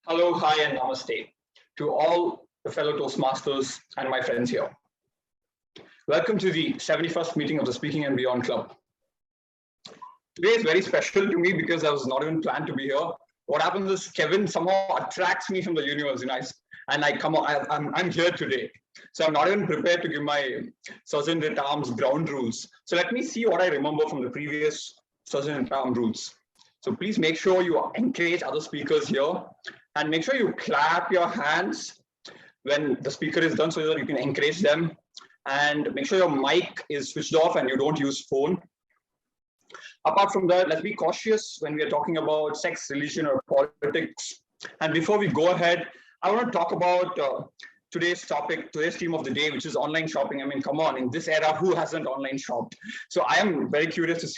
Hello, hi, and namaste to all the fellow Toastmasters and my friends here. Welcome to the 71st meeting of the Speaking and Beyond Club. Today is very special to me because I was not even planned to be here. What happens is Kevin somehow attracts me from the universe, and I come on, I'm here today. So I'm not even prepared to give my Sergeant at Arms ground rules. So let me see what I remember from the previous Sergeant at Arms rules. So please make sure you encourage other speakers here and make sure you clap your hands when the speaker is done so that you can encourage them, and make sure your mic is switched off and you don't use phone. Apart from that, let's be cautious when we are talking about sex, religion, or politics. And before we go ahead, I want to talk about today's topic, today's theme of the day, which is online shopping. I mean, come on, in this era, who hasn't online shopped? So I am very curious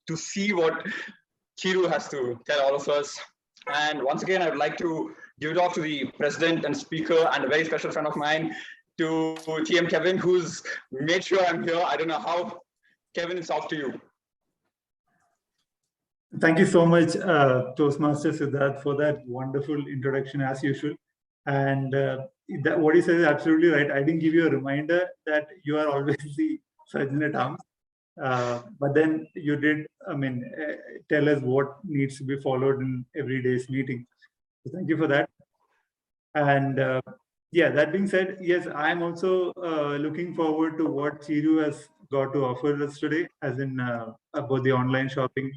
to see what Chiru has to tell all of us. And once again, I would like to give it off to the president and speaker and a very special friend of mine, to TM Kevin, who's made sure I'm here. I don't know how. Kevin, it's off to you. Thank you so much, Toastmaster Siddharth, for that wonderful introduction as usual. And what he says is absolutely right. I didn't give you a reminder that you are always the Sergeant at Arms. But then you did, tell us what needs to be followed in every day's meeting. So thank you for that. And yeah, that being said, yes, I'm also looking forward to what Chiru has got to offer us today, as in about the online shopping.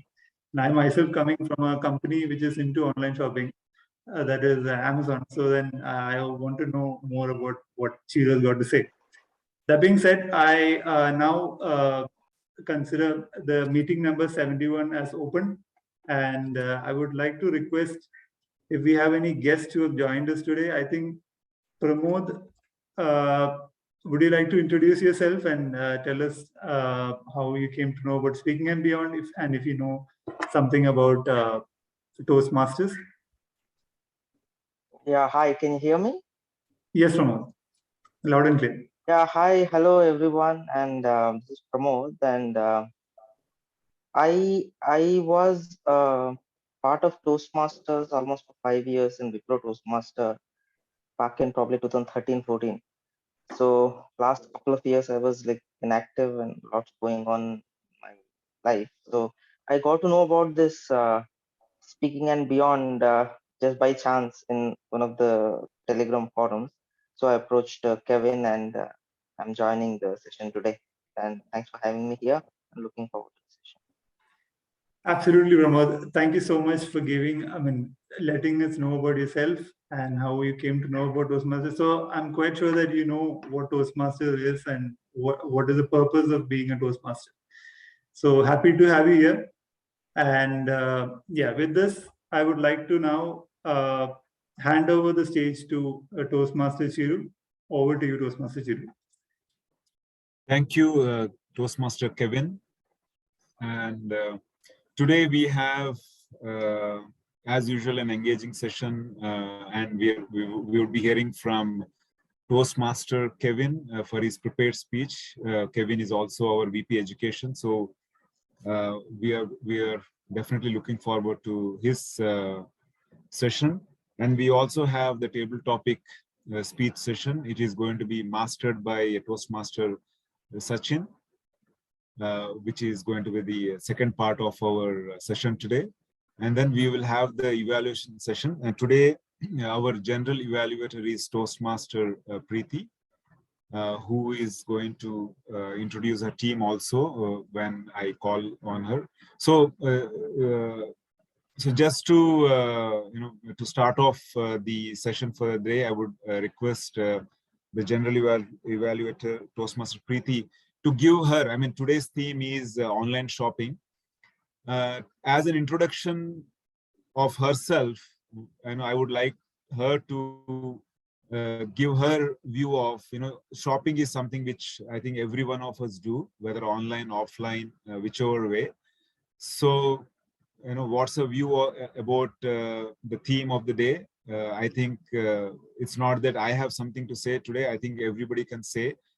And I myself coming from a company which is into online shopping, that is Amazon. So then I want to know more about what Chiru has got to say. That being said, I now consider the meeting number 71 as open, and I would like to request if we have any guests who have joined us today. I think Pramod, would you like to introduce yourself and tell us how you came to know about Speaking and Beyond, if you know something about Toastmasters? Yeah, hi, can you hear me? Yes, Pramod, loud and clear. Yeah, hi, hello everyone, and this is Pramod, and I was part of Toastmasters almost for 5 years in Wipro Toastmaster back in probably 2013-14. So last couple of years I was like inactive and lots going on in my life. So I got to know about this Speaking and Beyond just by chance in one of the Telegram forums. So I approached Kevin, and I'm joining the session today. And thanks for having me here. I'm looking forward to the session. Absolutely, Pramod. Thank you so much for letting us know about yourself and how you came to know about Toastmasters. So I'm quite sure that you know what Toastmasters is and what is the purpose of being a Toastmaster. So happy to have you here. And yeah, with this, I would like to now hand over the stage to Toastmaster Chiru. Over to you, Toastmaster Chiru. Thank you, Toastmaster Kevin. And today we have, as usual, an engaging session, and we will be hearing from Toastmaster Kevin for his prepared speech. Kevin is also our VP Education, so we are definitely looking forward to his session. And we also have the table topic speech session. It is going to be mastered by Toastmaster Sachin, which is going to be the second part of our session today. And then we will have the evaluation session. And today, our general evaluator is Toastmaster Preeti, who is going to introduce her team also when I call on her. So, so just to to start off the session for the day, I would request the general evaluator Toastmaster Preeti to give her. I mean, today's theme is online shopping. As an introduction of herself, I would like her to give her view of, shopping is something which I think every one of us do, whether online, offline, whichever way. So, what's her view about the theme of the day? I think it's not that I have something to say today. I think everybody can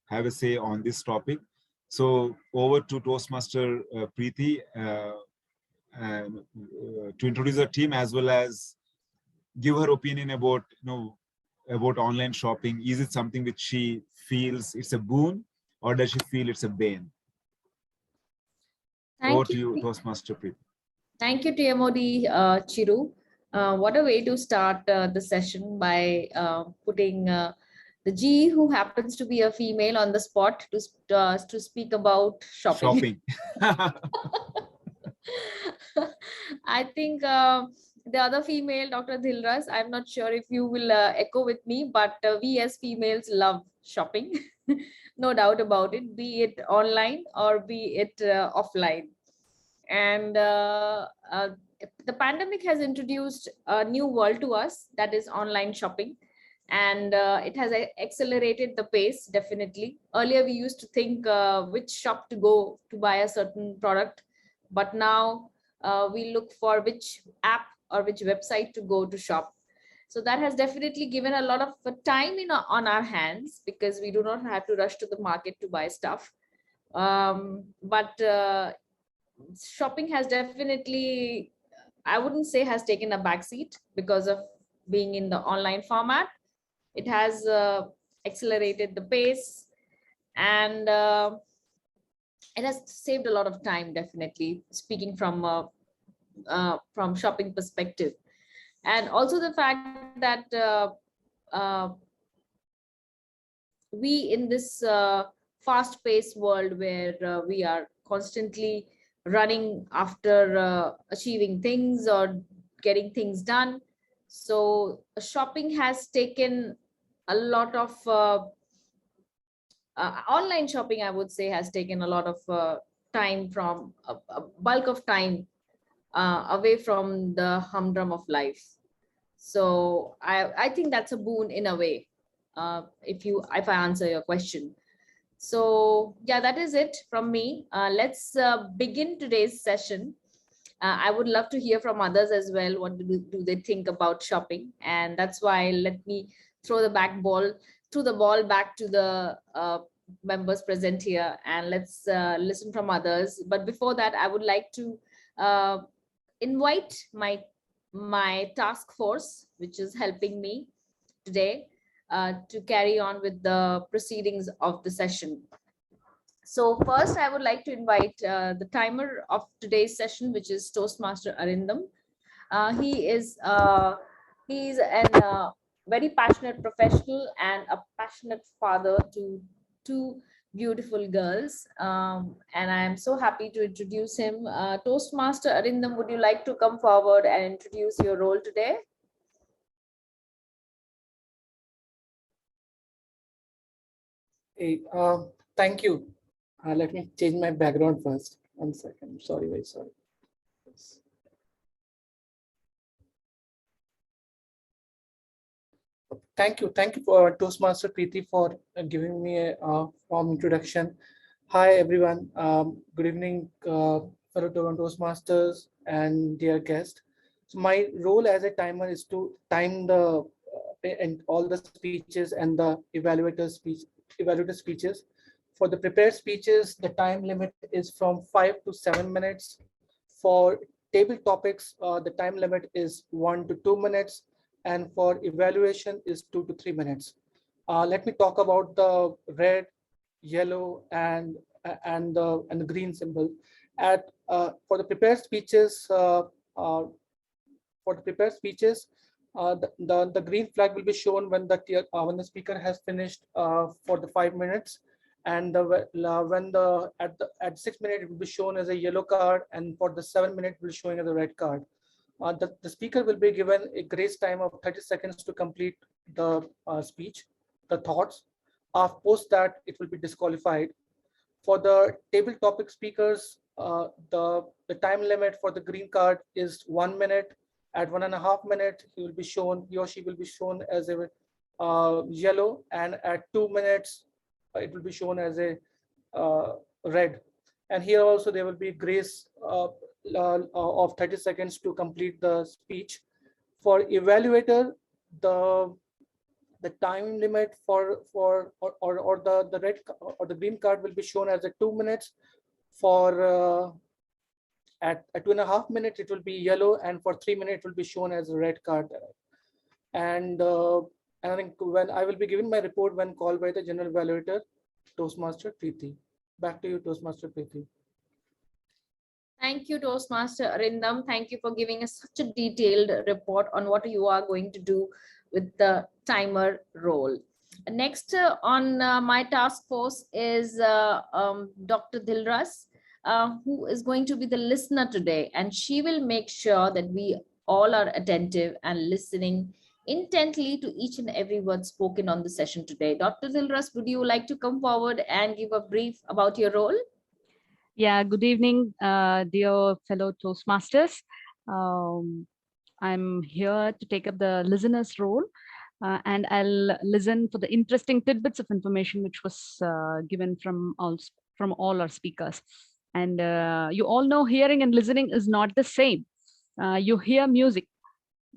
have a say on this topic. So over to Toastmaster Preeti to introduce her team, as well as give her opinion about, about online shopping. Is it something which she feels it's a boon, or does she feel it's a bane? Over to you, Toastmaster Preeti. Thank you, TMOD Chiru. What a way to start the session by putting the G, who happens to be a female, on the spot to speak about shopping. I think the other female, Dr. Dhilras, I'm not sure if you will echo with me, but we as females love shopping. No doubt about it, be it online or be it offline. And the pandemic has introduced a new world to us, that is online shopping. And it has accelerated the pace, definitely. Earlier, we used to think which shop to go to buy a certain product. But now we look for which app or which website to go to shop. So that has definitely given a lot of time on our hands, because we do not have to rush to the market to buy stuff. But shopping has definitely, I wouldn't say has taken a backseat because of being in the online format. It has accelerated the pace, and it has saved a lot of time, definitely, speaking from shopping perspective. And also the fact that we in this fast-paced world where we are constantly running after achieving things or getting things done. So shopping has taken a lot of online shopping, I would say, has taken a lot of time, from a bulk of time away from the humdrum of life. So I think that's a boon in a way, if I answer your question. So yeah, that is it from me. Let's begin today's session. I would love to hear from others as well. What do they think about shopping? And that's why let me throw the ball back to the members present here, and let's listen from others. But before that, I would like to invite my task force, which is helping me today to carry on with the proceedings of the session. So first, I would like to invite the timer of today's session, which is Toastmaster Arindam. He's a very passionate professional and a passionate father to two beautiful girls. And I am so happy to introduce him. Toastmaster Arindam, would you like to come forward and introduce your role today? Hey, thank you. Let me change my background first. 1 second. Sorry, very sorry. Yes. Thank you for Toastmaster Preeti for giving me a warm introduction. Hi everyone. Good evening, fellow Toastmasters and dear guest. So my role as a timer is to time the and all the speeches and the evaluator speeches. For the prepared speeches, the time limit is from 5 to 7 minutes. For table topics, the time limit is 1 to 2 minutes, and for evaluation is 2 to 3 minutes. Let me talk about the red, yellow, and the green symbol. For the prepared speeches, the green flag will be shown when the speaker has finished for the 5 minutes, and at 6 minutes it will be shown as a yellow card, and for the 7 minutes it will be showing as a red card. The speaker will be given a grace time of 30 seconds to complete the speech, the thoughts. Post that, it will be disqualified. For the table topic speakers, the time limit for the green card is 1 minute. At 1.5 minutes, he or she will be shown as a yellow, and at 2 minutes, it will be shown as a red. And here also there will be grace of 30 seconds to complete the speech. For evaluator, the time limit for the red or the green card will be shown as a 2 minutes. For at 2.5 minutes it will be yellow, and for 3 minutes it will be shown as a red card. And I think when I will be giving my report when called by the general evaluator, Toastmaster Preeti. Back to you, Toastmaster Preeti. Thank you, Toastmaster Arindam. Thank you for giving us such a detailed report on what you are going to do with the timer role. Next on my task force is Dr. Dilras, who is going to be the listener today, and she will make sure that we all are attentive and listening intently to each and every word spoken on the session today. Dr. Dilras, would you like to come forward and give a brief about your role? Yeah, good evening, dear fellow Toastmasters. I'm here to take up the listener's role, and I'll listen for the interesting tidbits of information which was given from all our speakers. And you all know hearing and listening is not the same. You hear music,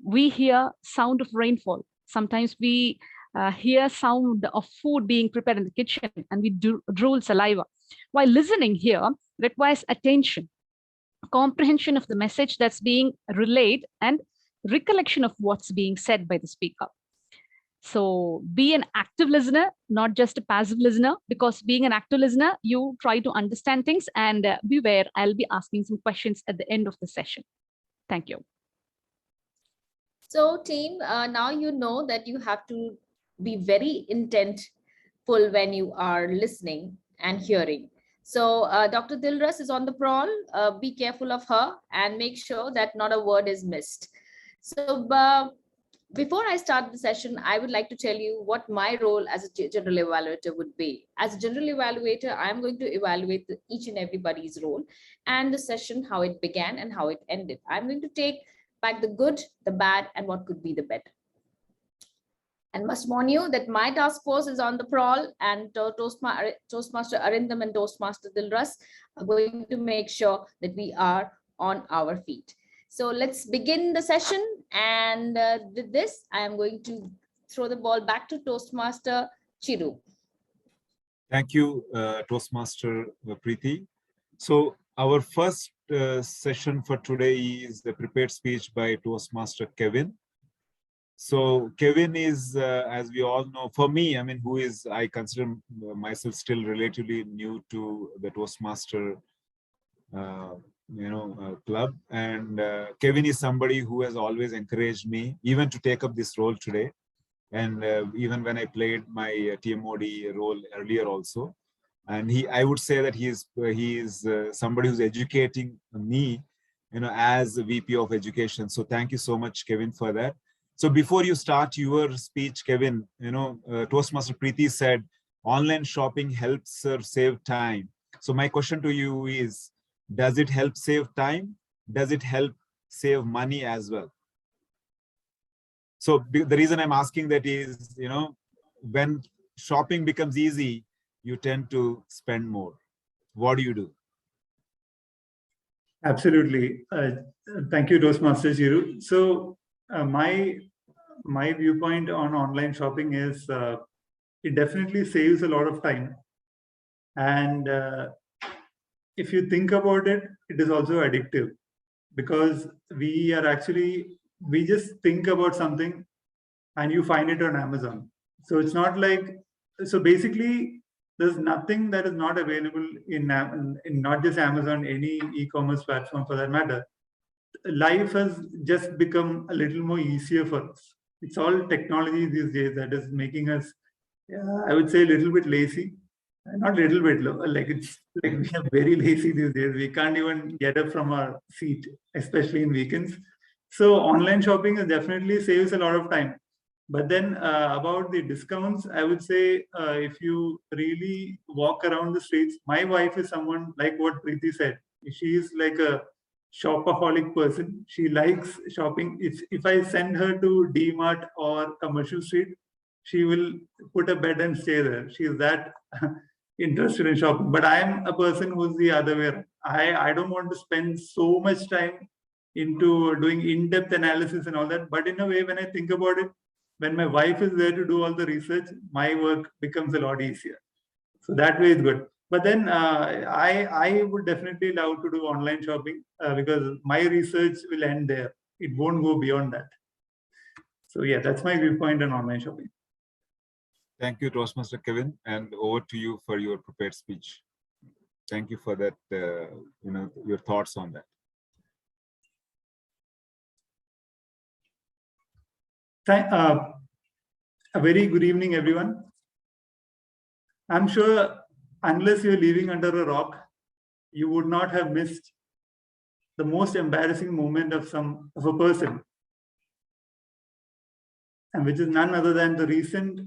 we hear sound of rainfall. Sometimes we hear sound of food being prepared in the kitchen, and we drool saliva. While listening here requires attention, comprehension of the message that's being relayed, and recollection of what's being said by the speaker. So be an active listener, not just a passive listener, because being an active listener, you try to understand things, and beware, I'll be asking some questions at the end of the session. Thank you. So team, now you know that you have to be very intentful when you are listening and hearing. So Dr. Dilras is on the prowl. Be careful of her and make sure that not a word is missed. So before I start the session, I would like to tell you what my role as a general evaluator would be. As a general evaluator, I'm going to evaluate each and everybody's role and the session, how it began and how it ended. I'm going to take back the good, the bad, and what could be the better. And must warn you that my task force is on the prowl, and Toastmaster Arindam and Toastmaster Dilras are going to make sure that we are on our feet. So let's begin the session. And with this, I am going to throw the ball back to Toastmaster Chiru. Thank you, Toastmaster Preeti. So our first session for today is the prepared speech by Toastmaster Kevin. So Kevin is, as we all know, for me, I mean, I consider myself still relatively new to the Toastmaster, club. And Kevin is somebody who has always encouraged me even to take up this role today. And even when I played my TMOD role earlier also. And I would say that he is somebody who's educating me, as a VP of education. So thank you so much, Kevin, for that. So before you start your speech, Kevin, Toastmaster Preeti said, online shopping helps her save time. So my question to you is, does it help save time? Does it help save money as well? So the reason I'm asking that is, when shopping becomes easy, you tend to spend more. What do you do? Absolutely. Thank you, Toastmaster Chiru. So my viewpoint on online shopping is it definitely saves a lot of time. And if you think about it, it is also addictive, because we just think about something and you find it on Amazon. So it's not like, so basically there's nothing that is not available in not just Amazon, any e-commerce platform for that matter. Life has just become a little more easier for us. It's all technology these days that is making us, I would say, a little bit lazy. Not a little bit, like it's like we are very lazy these days. We can't even get up from our seat, especially in weekends. So online shopping definitely saves a lot of time. But then about the discounts, I would say if you really walk around the streets, my wife is someone like what Preeti said. She is like a shopaholic person. She likes shopping. If I send her to D-Mart or Commercial Street, she will put a bed and stay there. She is that interested in shopping. But I am a person who's the other way around. I don't want to spend so much time into doing in-depth analysis and all that. But in a way, when I think about it, when my wife is there to do all the research, my work becomes a lot easier. So that way is good. But then I would definitely love to do online shopping because my research will end there. It won't go beyond that. So yeah, that's my viewpoint on online shopping. Thank you, Toastmaster Kevin, and over to you for your prepared speech. Thank you for that, your thoughts on that. A very good evening, everyone. I'm sure unless you're living under a rock, you would not have missed the most embarrassing moment of a person, and which is none other than the recent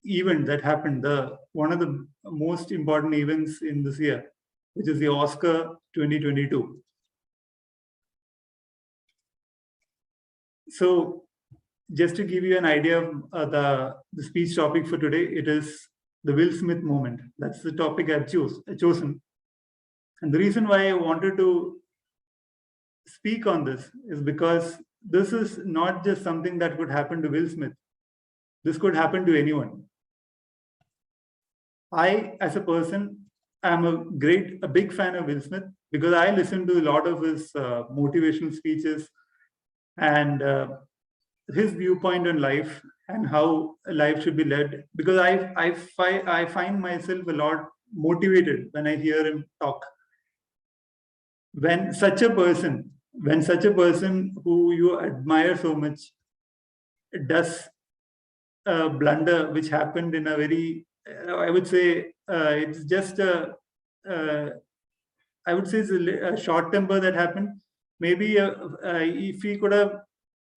event that happened, one of the most important events in this year, which is the Oscar 2022. So just to give you an idea of the speech topic for today, it is the Will Smith moment. That's the topic I've chosen. And the reason why I wanted to speak on this is because this is not just something that could happen to Will Smith. This could happen to anyone. I, as a person, am a big fan of Will Smith because I listen to a lot of his motivational speeches and his viewpoint on life and how life should be led. Because I find myself a lot motivated when I hear him talk. When such a person who you admire so much does a blunder which happened in a very, I would say it's just I would say it's a short temper that happened. Maybe if he could have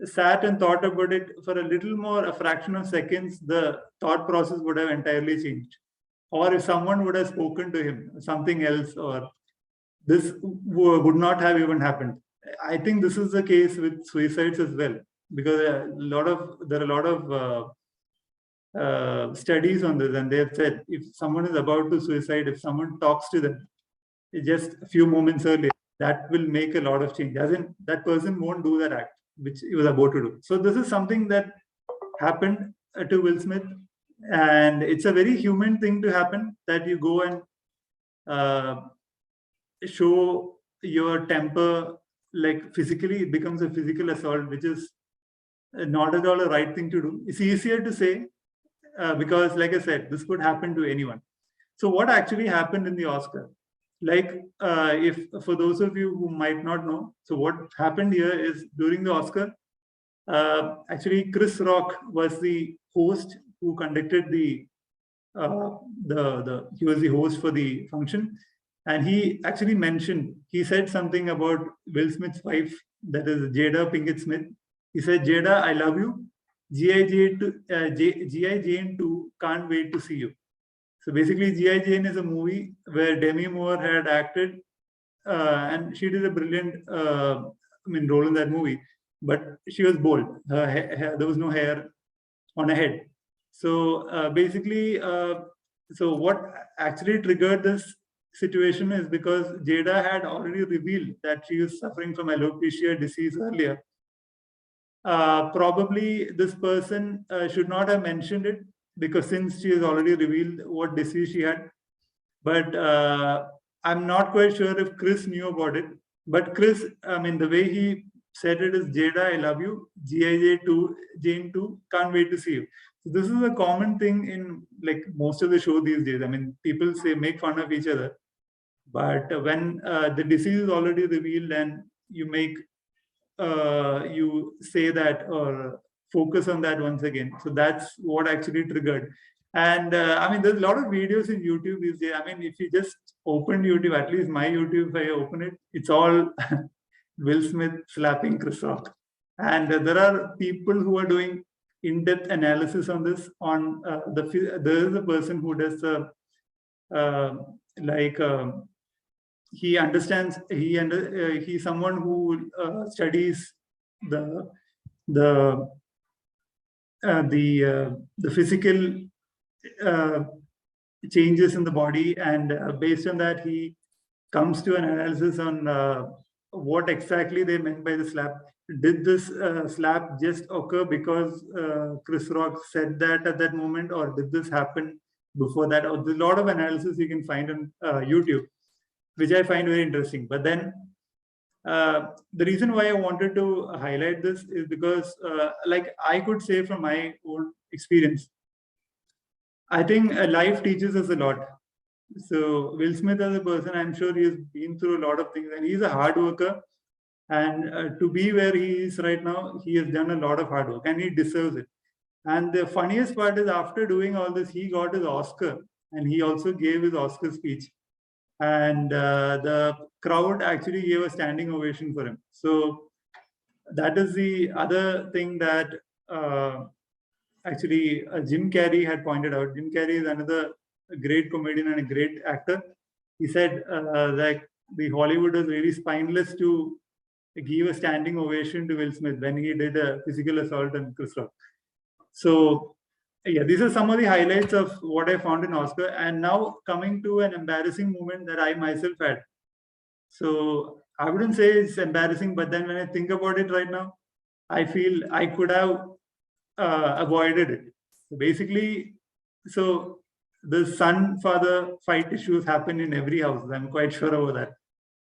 sat and thought about it for a little more, a fraction of seconds, the thought process would have entirely changed. Or if someone would have spoken to him, something else, or this would not have even happened. I think this is the case with suicides as well, because there are a lot of studies on this, and they have said if someone is about to suicide, if someone talks to them just a few moments earlier, that will make a lot of change. As in, that person won't do that act which he was about to do. So this is something that happened to Will Smith, and it's a very human thing to happen, that you go and show your temper, like physically. It becomes a physical assault, which is not at all a right thing to do. It's easier to say because, like I said, this could happen to anyone. So what actually happened in the Oscar? Like, if for those of you who might not know, so what happened here is during the Oscar, actually Chris Rock was the host who conducted he was the host for the function, and he actually he said something about Will Smith's wife, that is Jada Pinkett Smith. He said, "Jada, I love you. G.I. Jane 2 can't wait to see you." So basically, G.I. Jane is a movie where Demi Moore had acted, and she did a brilliant, role in that movie. But she was bald. There was no hair on her head. So basically, so what actually triggered this situation is because Jada had already revealed that she was suffering from alopecia disease earlier. Probably this person should not have mentioned it, because since she has already revealed what disease she had. But I'm not quite sure if Chris knew about it. But Chris, the way he said it is, "Jada, I love you. G.I. Jane 2, can't wait to see you." So this is a common thing in like most of the show these days. People make fun of each other. But when the disease is already revealed and you you say that or focus on that once again. So that's what actually triggered. And there's a lot of videos in YouTube these days. If you just open YouTube, at least my YouTube, if I open it, it's all Will Smith slapping Chris Rock. And there are people who are doing in-depth analysis on this. There is a person who does he understands. He's someone who studies the physical changes in the body, and based on that, he comes to an analysis on what exactly they meant by the slap. Did this slap just occur because Chris Rock said that at that moment, or did this happen before that? There's a lot of analysis you can find on YouTube, which I find very interesting. But then The reason why I wanted to highlight this is because, like I could say from my own experience, I think life teaches us a lot. So Will Smith as a person, I'm sure he has been through a lot of things, and he's a hard worker. And to be where he is right now, he has done a lot of hard work, and he deserves it. And the funniest part is, after doing all this, he got his Oscar, and he also gave his Oscar speech. And the crowd actually gave a standing ovation for him. So that is the other thing that actually Jim Carrey had pointed out. Jim Carrey is another great comedian and a great actor. He said that the Hollywood was really spineless to give a standing ovation to Will Smith when he did a physical assault on Chris Rock. So yeah, these are some of the highlights of what I found in Oscar. And now coming to an embarrassing moment that I myself had. So I wouldn't say it's embarrassing, but then when I think about it right now, I feel I could have avoided it. So basically, so the son-father fight issues happen in every house. I'm quite sure about that.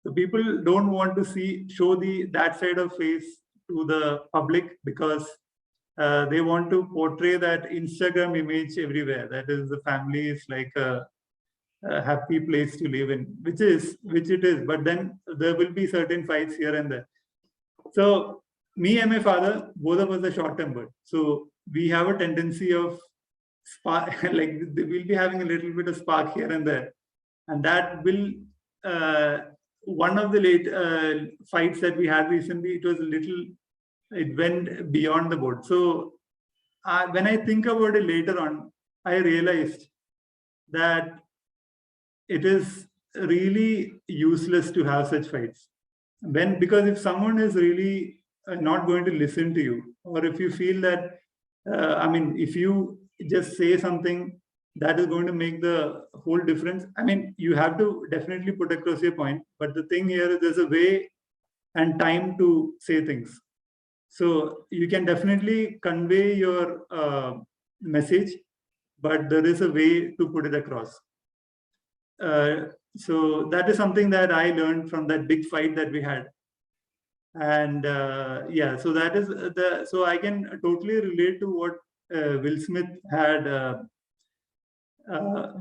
So people don't want to show that side of face to the public because they want to portray that Instagram image everywhere. That is, the family is like a happy place to live in, which it is. But then there will be certain fights here and there. So me and my father, both of us are short-tempered. So we have a tendency of spark, like we'll be having a little bit of spark here and there, and that will. One of the late fights that we had recently, it went beyond the board. So when I think about it later on, I realized that it is really useless to have such fights. Because if someone is really not going to listen to you, or if you feel that, if you just say something that is going to make the whole difference, you have to definitely put across your point. But the thing here is, there's a way and time to say things. So you can definitely convey your message, but there is a way to put it across. So that is something that I learned from that big fight that we had. And yeah, so that is so I can totally relate to what Will Smith had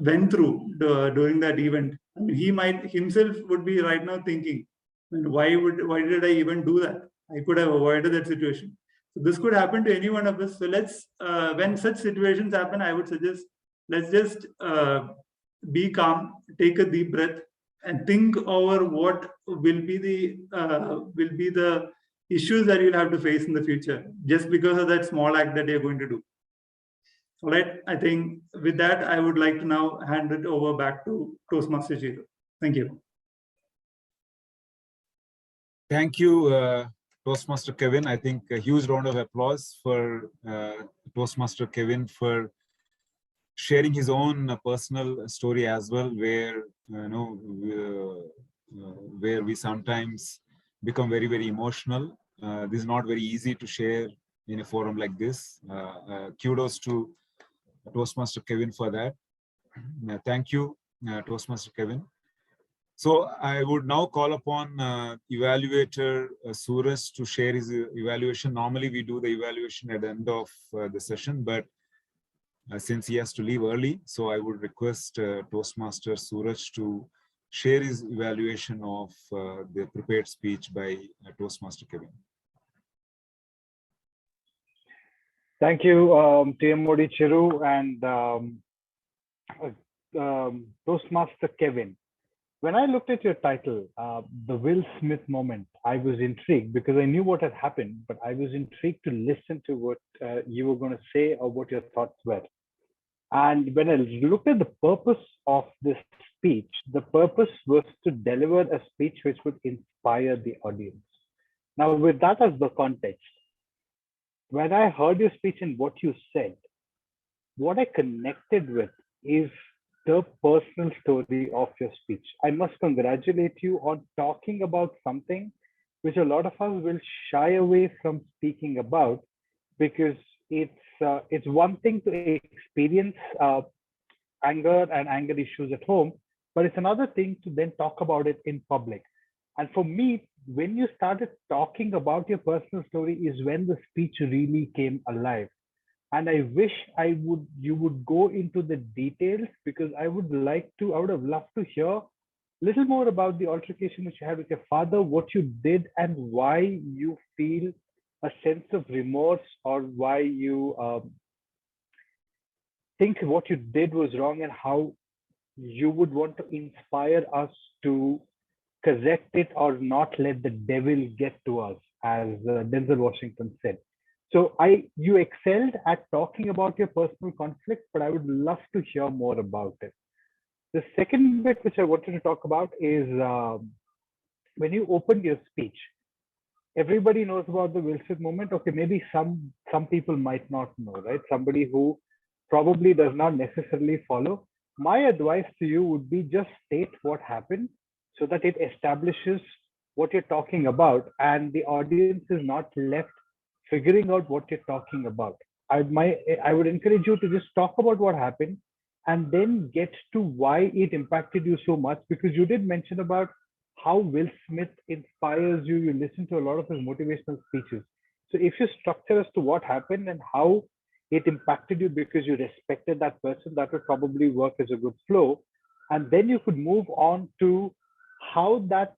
went through during that event. He might himself would be right now thinking, why did I even do that? I could have avoided that situation. So this could happen to any one of us. So let's, when such situations happen, I would suggest, let's just be calm, take a deep breath, and think over what will be the issues that you'll have to face in the future, just because of that small act that you're going to do. All right. I think with that, I would like to now hand it over back to Toastmaster Jiro. Thank you. Thank you, Toastmaster Kevin. I think a huge round of applause for Toastmaster Kevin for sharing his own personal story as well, where where we sometimes become very, very emotional. This is not very easy to share in a forum like this. Kudos to Toastmaster Kevin for that. Thank you, Toastmaster Kevin. So I would now call upon Evaluator Suraj to share his evaluation. Normally we do the evaluation at the end of the session, but since he has to leave early, so I would request Toastmaster Suraj to share his evaluation of the prepared speech by Toastmaster Kevin. Thank you, TMOD Chiru and Toastmaster Kevin. When I looked at your title, the Will Smith moment, I was intrigued because I knew what had happened, but I was intrigued to listen to what you were going to say or what your thoughts were. And when I looked at the purpose of this speech, the purpose was to deliver a speech which would inspire the audience. Now, with that as the context, when I heard your speech and what you said, what I connected with is the personal story of your speech. I must congratulate you on talking about something which a lot of us will shy away from speaking about, because it's one thing to experience anger and anger issues at home, but it's another thing to then talk about it in public. And for me, when you started talking about your personal story is when the speech really came alive. And I wish you would go into the details, because I would have loved to hear a little more about the altercation which you had with your father, what you did, and why you feel a sense of remorse, or why you think what you did was wrong, and how you would want to inspire us to correct it or not let the devil get to us, as Denzel Washington said. So you excelled at talking about your personal conflict, but I would love to hear more about it. The second bit which I wanted to talk about is when you opened your speech. Everybody knows about the Will Smith moment. Okay, maybe some people might not know, right? Somebody who probably does not necessarily follow. My advice to you would be just state what happened, so that it establishes what you're talking about, and the audience is not left figuring out what you're talking about. I would encourage you to just talk about what happened, and then get to why it impacted you so much, because you did mention about how Will Smith inspires you. You listen to a lot of his motivational speeches. So if you structure as to what happened and how it impacted you because you respected that person, that would probably work as a good flow. And then you could move on to how that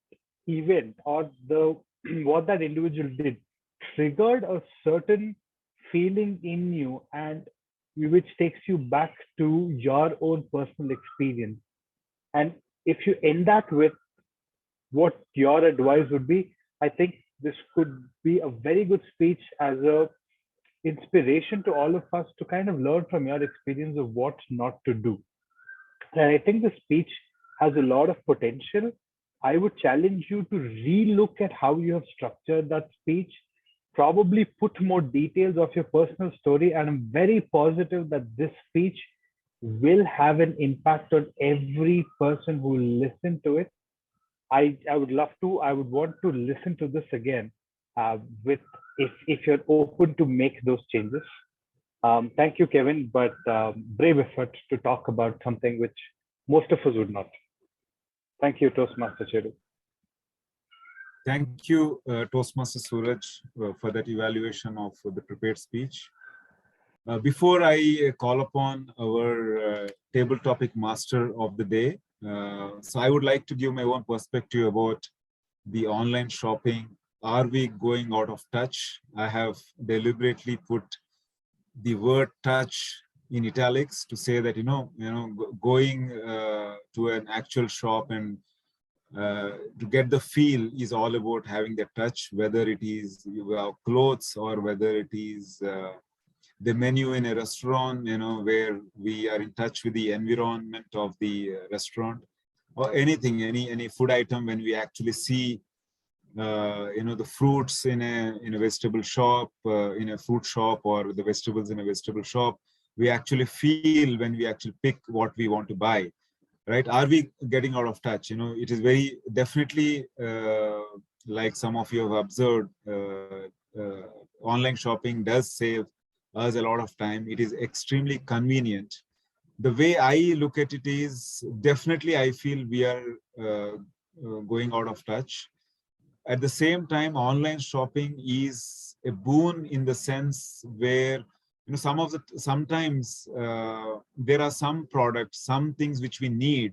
event, or the what that individual did, triggered a certain feeling in you, and which takes you back to your own personal experience. And if you end that with what your advice would be, I think this could be a very good speech as a inspiration to all of us to kind of learn from your experience of what not to do. And I think the speech has a lot of potential. I would challenge you to re-look at how you have structured that speech, probably put more details of your personal story, and I'm very positive that this speech will have an impact on every person who listened to it. I would want to listen to this again, with if you're open to make those changes. Thank you, Kevin, but brave effort to talk about something which most of us would not. Thank you, Toastmaster Cheru. Thank you, Toastmaster Suraj, for that evaluation of the prepared speech. Before I call upon our table topic master of the day, so I would like to give my own perspective about the online shopping. Are we going out of touch? I have deliberately put the word touch in italics to say that, going to an actual shop and to get the feel is all about having the touch, whether it is clothes or whether it is the menu in a restaurant, where we are in touch with the environment of the restaurant, or anything, any food item, when we actually see the fruits in a vegetable shop, in a fruit shop, or the vegetables in a vegetable shop, we actually feel when we actually pick what we want to buy, right? Are we getting out of touch? It is very definitely, like some of you have observed, online shopping does save us a lot of time. It is extremely convenient. The way I look at it is, definitely I feel we are going out of touch. At the same time, online shopping is a boon in the sense where, sometimes there are some products, some things which we need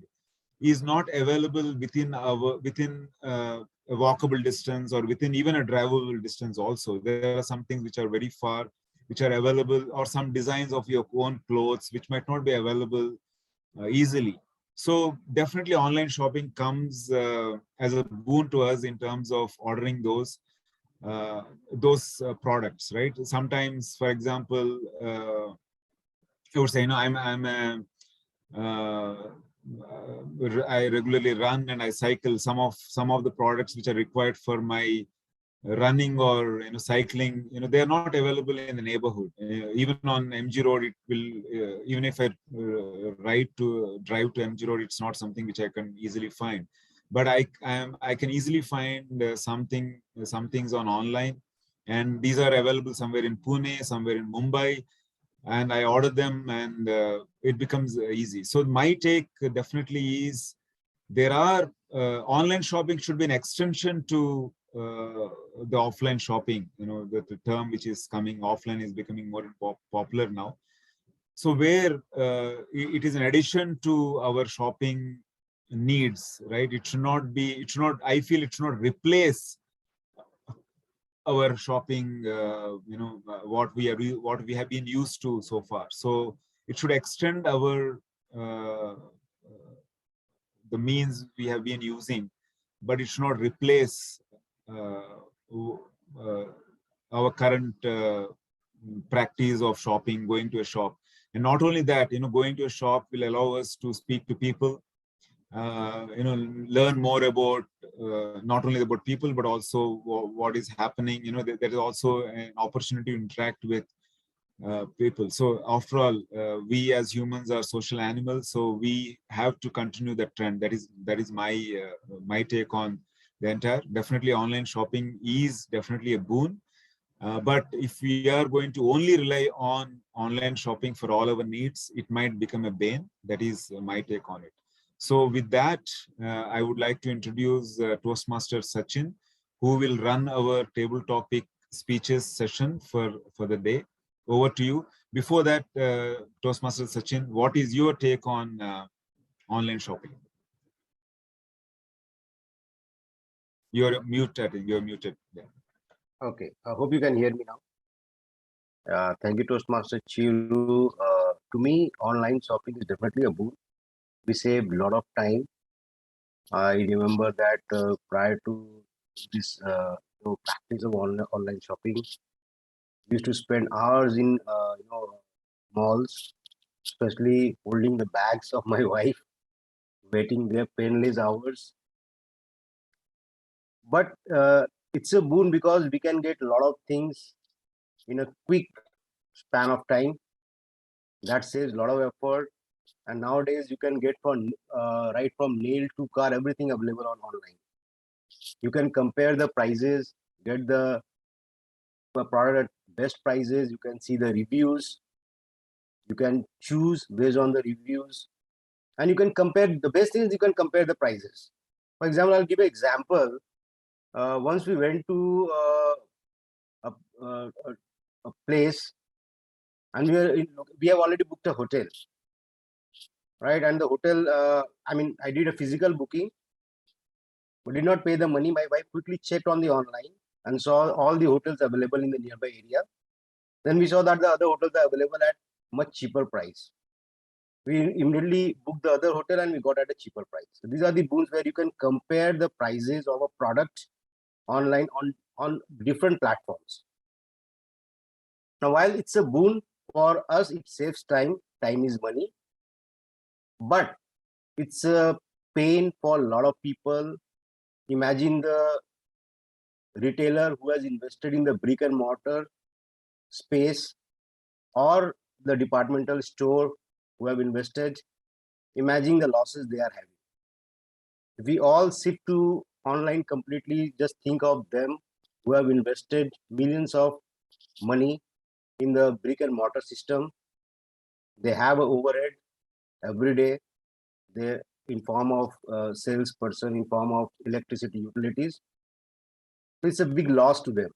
is not available within a walkable distance, or within even a drivable distance also. There are some things which are very far, which are available, or some designs of your own clothes which might not be available easily. So definitely online shopping comes as a boon to us in terms of ordering those products, right? Sometimes, for example, I would say, I regularly run and I cycle. Some of the products which are required for my running or cycling, they are not available in the neighborhood. Even on MG Road, it will, even if I drive to MG Road, it's not something which I can easily find. But I can easily find some things on online, and these are available somewhere in Pune, somewhere in Mumbai, and I order them, and it becomes easy. So my take definitely is, there are online shopping should be an extension to the offline shopping, the term which is coming, offline is becoming more popular now. So where it is an addition to our shopping needs, right? It should not be, I feel it should not replace our shopping, what we have been used to so far. So it should extend our the means we have been using, but it should not replace our current practice of shopping, going to a shop. And not only that, going to a shop will allow us to speak to people, learn more about not only about people, but also what is happening. There is also an opportunity to interact with people. So after all, we as humans are social animals, so we have to continue that trend. That is my take on the entire. Definitely online shopping is definitely a boon, but if we are going to only rely on online shopping for all our needs, it might become a bane. That is my take on it. So with that, I would like to introduce Toastmaster Sachin, who will run our table topic speeches session for the day. Over to you. Before that, Toastmaster Sachin, what is your take on online shopping? You're muted. You're muted. Yeah. Okay, I hope you can hear me now. Thank you, Toastmaster Chiru. To me, online shopping is definitely a boon. We save a lot of time. I remember that prior to this practice of online shopping, we used to spend hours in malls, especially holding the bags of my wife, waiting there painless hours. But it's a boon because we can get a lot of things in a quick span of time. That saves a lot of effort. And nowadays you can get right from nail to car, everything available online. You can compare the prices, get the product at best prices. You can see the reviews. You can choose based on the reviews, and you can compare. The best thing is you can compare the prices. For example, I'll give an example. Once we went to a place, and we have already booked a hotel, right? And the hotel, I did a physical booking. We did not pay the money. My wife quickly checked on the online and saw all the hotels available in the nearby area. Then we saw that the other hotels are available at much cheaper price. We immediately booked the other hotel and we got at a cheaper price. So these are the boons where you can compare the prices of a product online on different platforms. Now, while it's a boon for us, it saves time. Time is money. But it's a pain for a lot of people. Imagine the retailer who has invested in the brick and mortar space, or the departmental store who have invested. Imagine the losses they are having. If we all shift to online completely, just think of them who have invested millions of money in the brick and mortar system. They have an overhead every day. They in form of salesperson, in form of electricity utilities. So it's a big loss to them.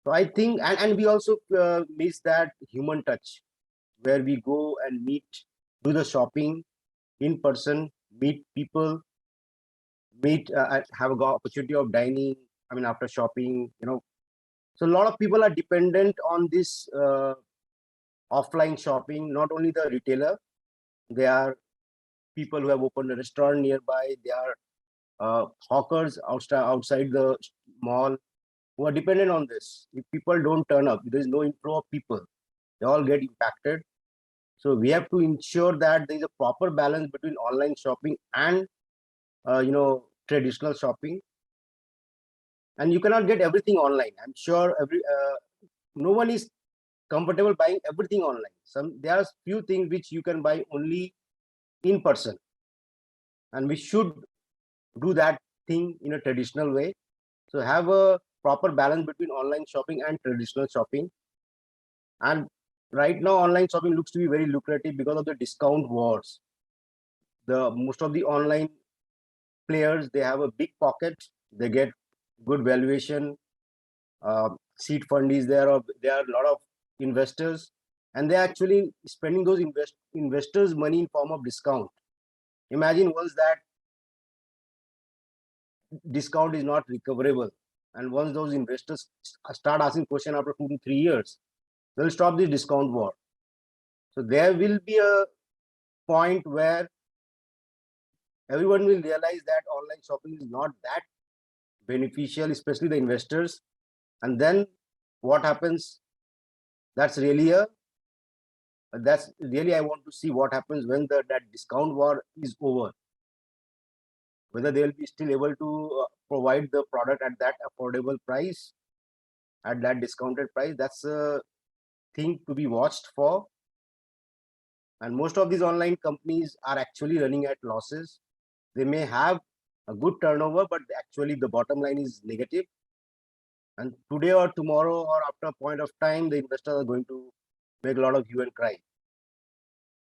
So I think, and we also miss that human touch, where we go and meet, do the shopping in person, meet people, have an opportunity of dining. After shopping, So a lot of people are dependent on this offline shopping. Not only the retailer, there are people who have opened a restaurant nearby. There are hawkers outside the mall who are dependent on this. If people don't turn up, there is no inflow of people. They all get impacted. So we have to ensure that there is a proper balance between online shopping and traditional shopping. And you cannot get everything online. I'm sure no one is comfortable buying everything online. There are few things which you can buy only in person, and we should do that thing in a traditional way. So have a proper balance between online shopping and traditional shopping. And right now, online shopping looks to be very lucrative because of the discount wars. Most of the online players, they have a big pocket. They get good valuation. Seed fund is there, or there are a lot of investors, and they're actually spending those investors' money in form of discount. Imagine once that discount is not recoverable, and once those investors start asking question after 2 to 3 years, they'll stop the discount war. So there will be a point where everyone will realize that online shopping is not that beneficial, especially the investors. And then what happens? That's really I want to see what happens when that discount war is over. Whether they will be still able to provide the product at that affordable price, at that discounted price. That's a thing to be watched for. And most of these online companies are actually running at losses. They may have a good turnover, but actually the bottom line is negative. And today or tomorrow or after a point of time, the investors are going to make a lot of hue and cry.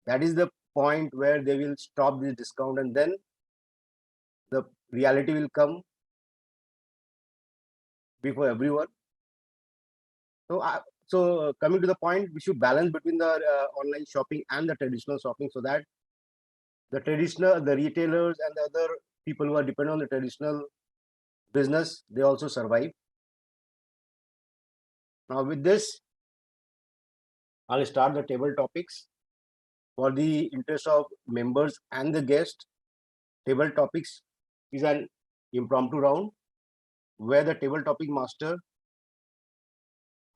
That is the point where they will stop this discount, and then the reality will come before everyone. So, coming to the point, we should balance between the online shopping and the traditional shopping, so that the retailers and the other people who are dependent on the traditional business, they also survive. Now with this, I'll start the table topics. For the interest of members and the guest, table topics is an impromptu round where the table topic master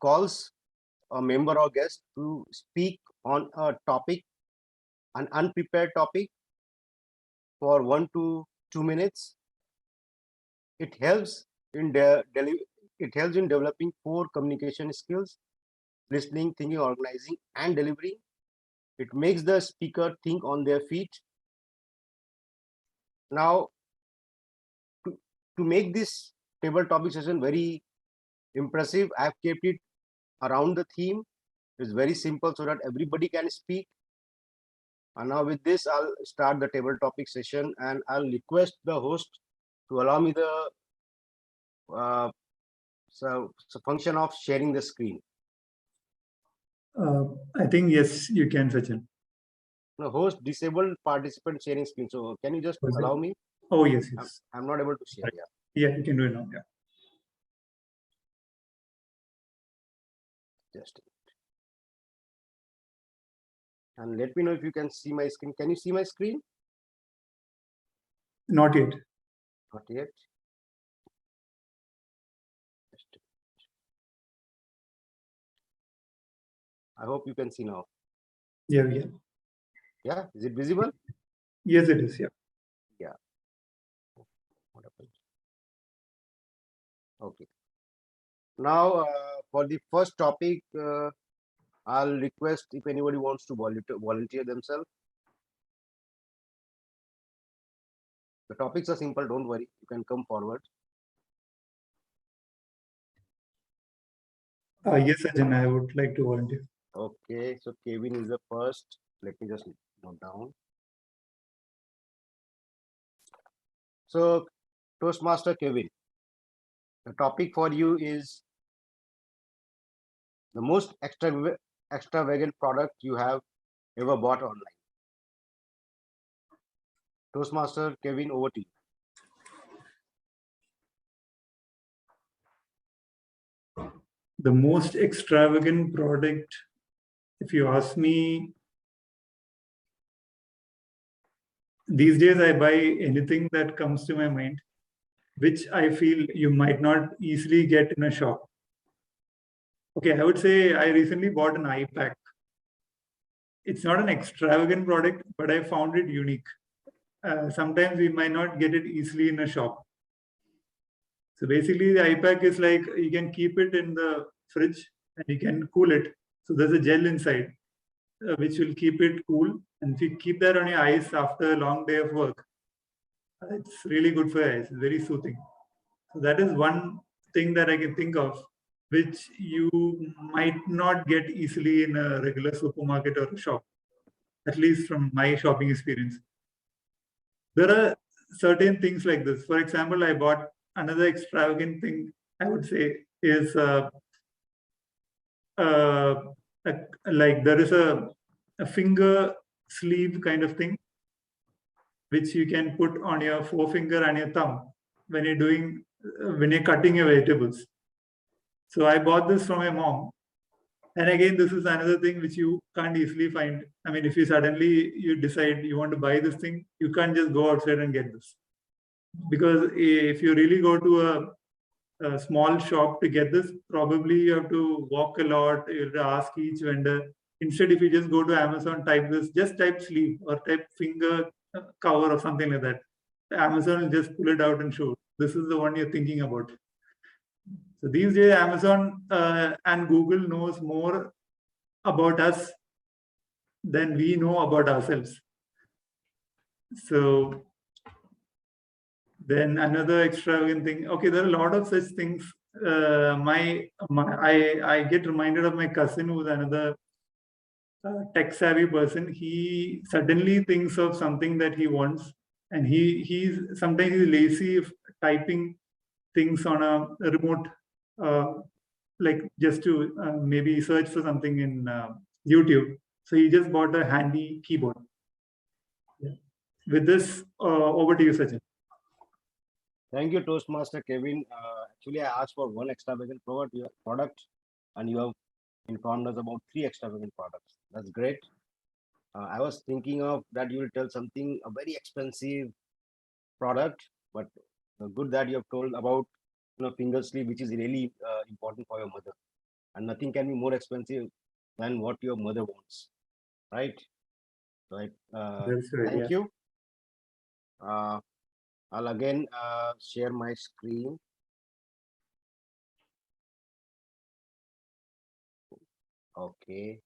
calls a member or guest to speak on a topic, an unprepared topic, for 1 to 2 minutes. It helps in developing 4 communication skills: listening, thinking, organizing, and delivering. It makes the speaker think on their feet. Now, to make this table topic session very impressive, I have kept it around the theme. It's very simple so that everybody can speak. And now with this, I'll start the table topic session, and I'll request the host to allow me the function of sharing the screen. I think yes, you can, Sachin. The host disabled participant sharing screen. So can you just allow me? Oh yes, yes. I'm not able to share. Right. Yeah, you can do it now. Yeah. Just and let me know if you can see my screen. Can you see my screen? Not yet. Not yet. I hope you can see now. Yeah, yeah. Yeah, is it visible? Yes, it is. Yeah. Yeah. What happened? Okay. Now, for the first topic, I'll request if anybody wants to volunteer themselves. The topics are simple, don't worry. You can come forward. Yes, Sachin, I would like to volunteer. Okay, so Kevin is the first. Let me just note down. So, Toastmaster Kevin, the topic for you is the most extravagant product you have ever bought online. Toastmaster Kevin, over to you. The most extravagant product, if you ask me, these days I buy anything that comes to my mind, which I feel you might not easily get in a shop. Okay, I would say I recently bought an iPad. It's not an extravagant product, but I found it unique. Sometimes we might not get it easily in a shop. So basically the iPad is like, you can keep it in the fridge and you can cool it. So there's a gel inside, which will keep it cool. And if you keep that on your eyes after a long day of work, it's really good for your eyes. It's very soothing. So that is one thing that I can think of, which you might not get easily in a regular supermarket or a shop, at least from my shopping experience. There are certain things like this. For example, I bought another extravagant thing I would say is like there is a finger sleeve kind of thing which you can put on your forefinger and your thumb when you're doing when you're cutting your vegetables. So I bought this from my mom. And again, this is another thing which you can't easily find. I mean, if you suddenly you decide you want to buy this thing, you can't just go outside and get this. Because if you really go to a small shop to get this, probably you have to walk a lot, you have to ask each vendor. Instead, if you just go to Amazon, type this, just type sleeve or type finger cover or something like that. Amazon will just pull it out and show. This is the one you're thinking about. So these days, Amazon and Google knows more about us than we know about ourselves. So then another extravagant thing. Okay, there are a lot of such things. I get reminded of my cousin who's another tech savvy person. He suddenly thinks of something that he wants, and he's sometimes he's lazy of typing things on a remote, like just to maybe search for something in YouTube. So he just bought a handy keyboard. Yeah. With this, over to you, Sachin. Thank you, Toastmaster Kevin. Actually, I asked for one extravagant product, and you have informed us about 3 extravagant products. That's great. I was thinking of that you will tell something a very expensive product, but good that you have told about finger sleeve, which is really important for your mother, and nothing can be more expensive than what your mother wants, right? Right. That's right, Thank yeah. you. I'll again share my screen. Okay.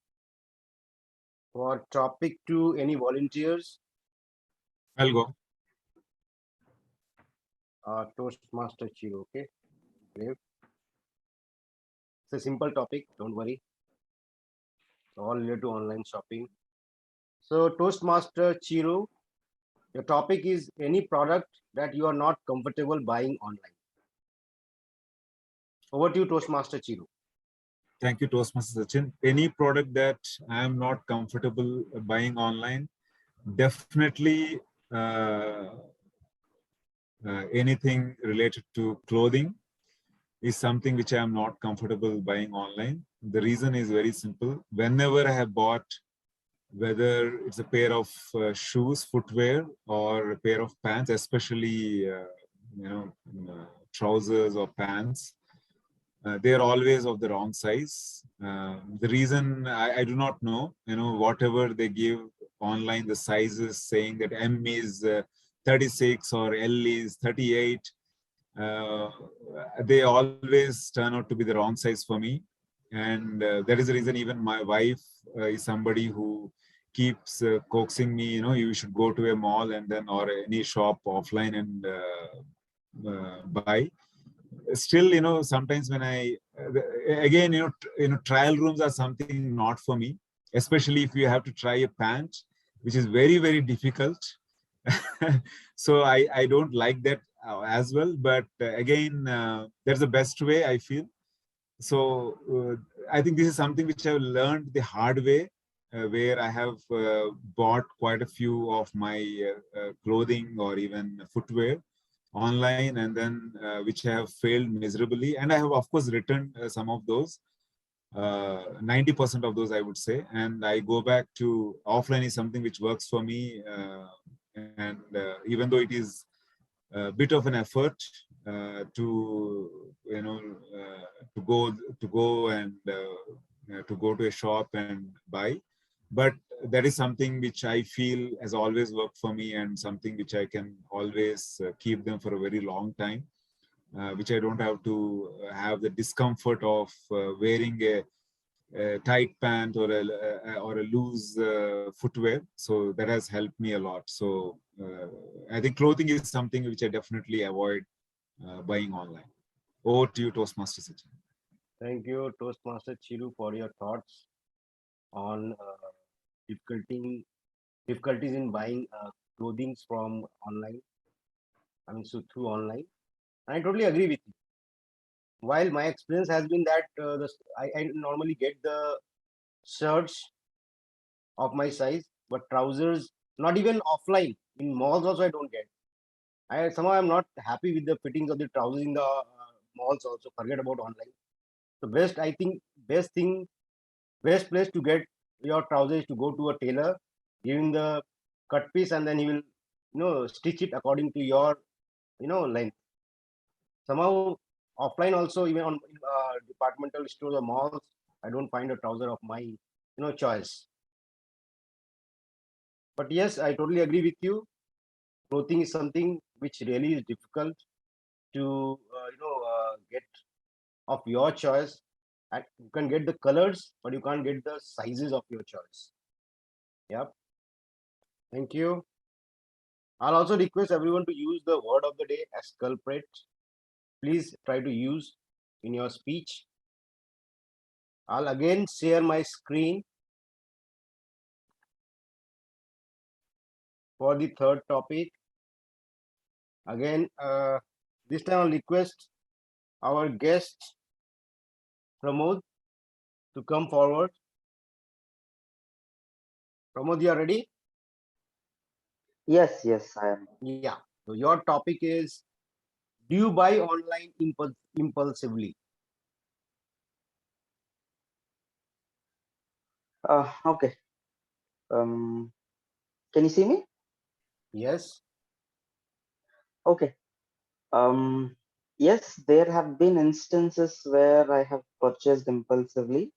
For topic 2, any volunteers? I'll go. Toastmaster Chiro, okay. Great. It's a simple topic, don't worry. It's all related to online shopping. So Toastmaster Chiro, your topic is any product that you are not comfortable buying online. Over to you, Toastmaster Chiro. Thank you, Toastmaster Sachin. Any product that I am not comfortable buying online, definitely anything related to clothing is something which I am not comfortable buying online. The reason is very simple. Whenever I have bought, whether it's a pair of shoes, footwear, or a pair of pants, especially trousers or pants, they are always of the wrong size. The reason I do not know, whatever they give online, the sizes saying that M is 36 or L is 38, they always turn out to be the wrong size for me. And that is the reason even my wife is somebody who keeps coaxing me, you should go to a mall and then or any shop offline and buy. Still, sometimes when I again, trial rooms are something not for me, especially if you have to try a pant, which is very, very difficult. So I don't like that as well. But again, that's the best way, I feel. So I think this is something which I've learned the hard way, where I have bought quite a few of my clothing or even footwear online, and then which I have failed miserably. And I have, of course, returned some of those, 90% of those, I would say. And I go back to offline is something which works for me. And even though it is a bit of an effort to go and to go to a shop and buy, but that is something which I feel has always worked for me, and something which I can always keep them for a very long time, which I don't have to have the discomfort of wearing a tight pant or a loose footwear. So that has helped me a lot. So I think clothing is something which I definitely avoid buying online. Over to you, Toastmaster Sachin. Thank you, Toastmaster Chiru, for your thoughts on difficulties in buying clothing from online. I mean, so through online. I totally agree with you. While my experience has been that I normally get the shirts of my size, but trousers, not even offline, in malls also I don't get. Somehow I'm not happy with the fittings of the trousers in the malls also, forget about online. So I think best place to get your trousers is to go to a tailor, give him the cut piece, and then he will, stitch it according to your, length. Somehow offline also, even on departmental stores or malls, I don't find a trouser of my, choice. But yes, I totally agree with you. Clothing is something which really is difficult to, get of your choice. And you can get the colors, but you can't get the sizes of your choice. Yep. Thank you. I'll also request everyone to use the word of the day as culprit. Please try to use in your speech. I'll again share my screen for the third topic. Again, this time I'll request our guest, Pramod, to come forward. Pramod, you are ready? Yes, yes, I am. Yeah. So your topic is, do you buy online impulsively? Okay. Can you see me? Yes. Okay. Yes, there have been instances where I have purchased impulsively.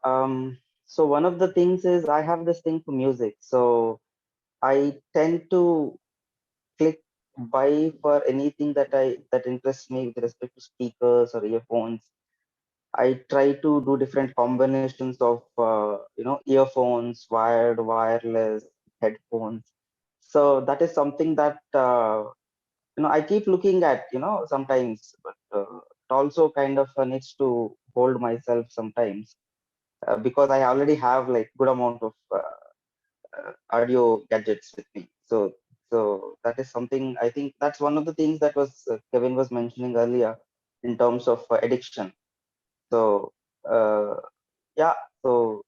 So one of the things is I have this thing for music. So I tend to click buy for anything that interests me with respect to speakers or earphones. I try to do different combinations of earphones, wired, wireless, headphones. So that is something that I keep looking at sometimes, but it also kind of needs to hold myself sometimes because I already have like good amount of audio gadgets with me. So that is something I think that's one of the things that was Kevin was mentioning earlier in terms of addiction. So uh, yeah, so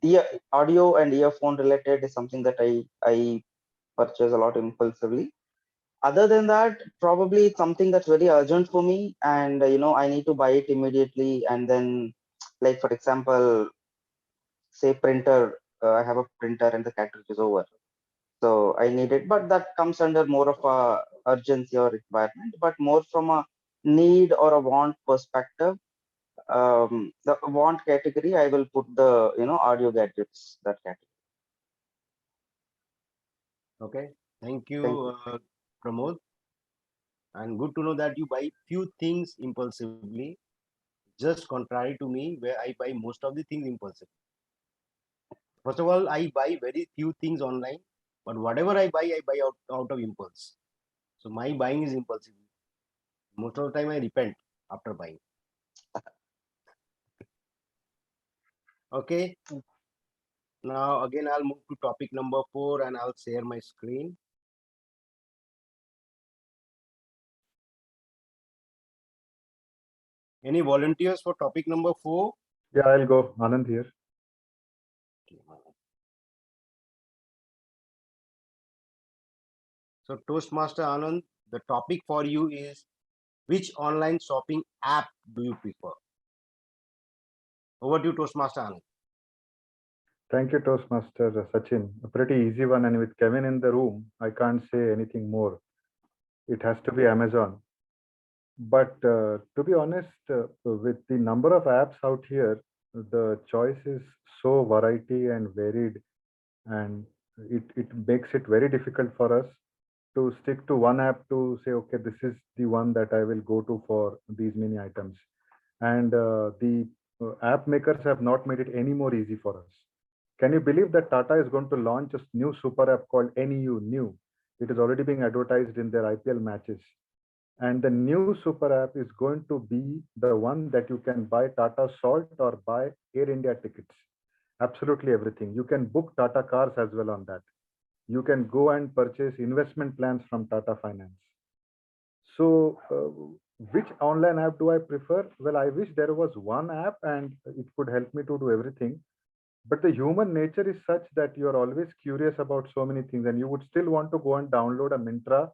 ear audio and earphone related is something that I purchase a lot impulsively. Other than that, probably it's something that's very urgent for me, and I need to buy it immediately. And then, like for example, say printer, I have a printer and the cartridge is over, so I need it. But that comes under more of a urgency or requirement, but more from a need or a want perspective. The want category, I will put the audio gadgets that category. Okay. Thank Thank you. you, Pramod. And good to know that you buy few things impulsively, just contrary to me, where I buy most of the things impulsively. First of all, I buy very few things online, but whatever I buy out of impulse. So my buying is impulsive. Most of the time I repent after buying. Okay. Now again, I'll move to topic number 4 and I'll share my screen. Any volunteers for topic number 4? Yeah, I'll go. Anand here. So Toastmaster Anand, the topic for you is, which online shopping app do you prefer? Over to you, Toastmaster Anand. Thank you, Toastmaster Sachin. A pretty easy one, and with Kevin in the room, I can't say anything more. It has to be Amazon. But to be honest, with the number of apps out here, the choice is so variety and varied, and it makes it very difficult for us to stick to one app to say, okay, this is the one that I will go to for these many items. And the app makers have not made it any more easy for us. Can you believe that Tata is going to launch a new super app called NEU, New? It is already being advertised in their IPL matches. And the new super app is going to be the one that you can buy Tata Salt or buy Air India tickets. Absolutely everything. You can book Tata cars as well on that. You can go and purchase investment plans from Tata Finance. So which online app do I prefer? Well, I wish there was one app and it could help me to do everything. But the human nature is such that you are always curious about so many things, and you would still want to go and download a Mintra,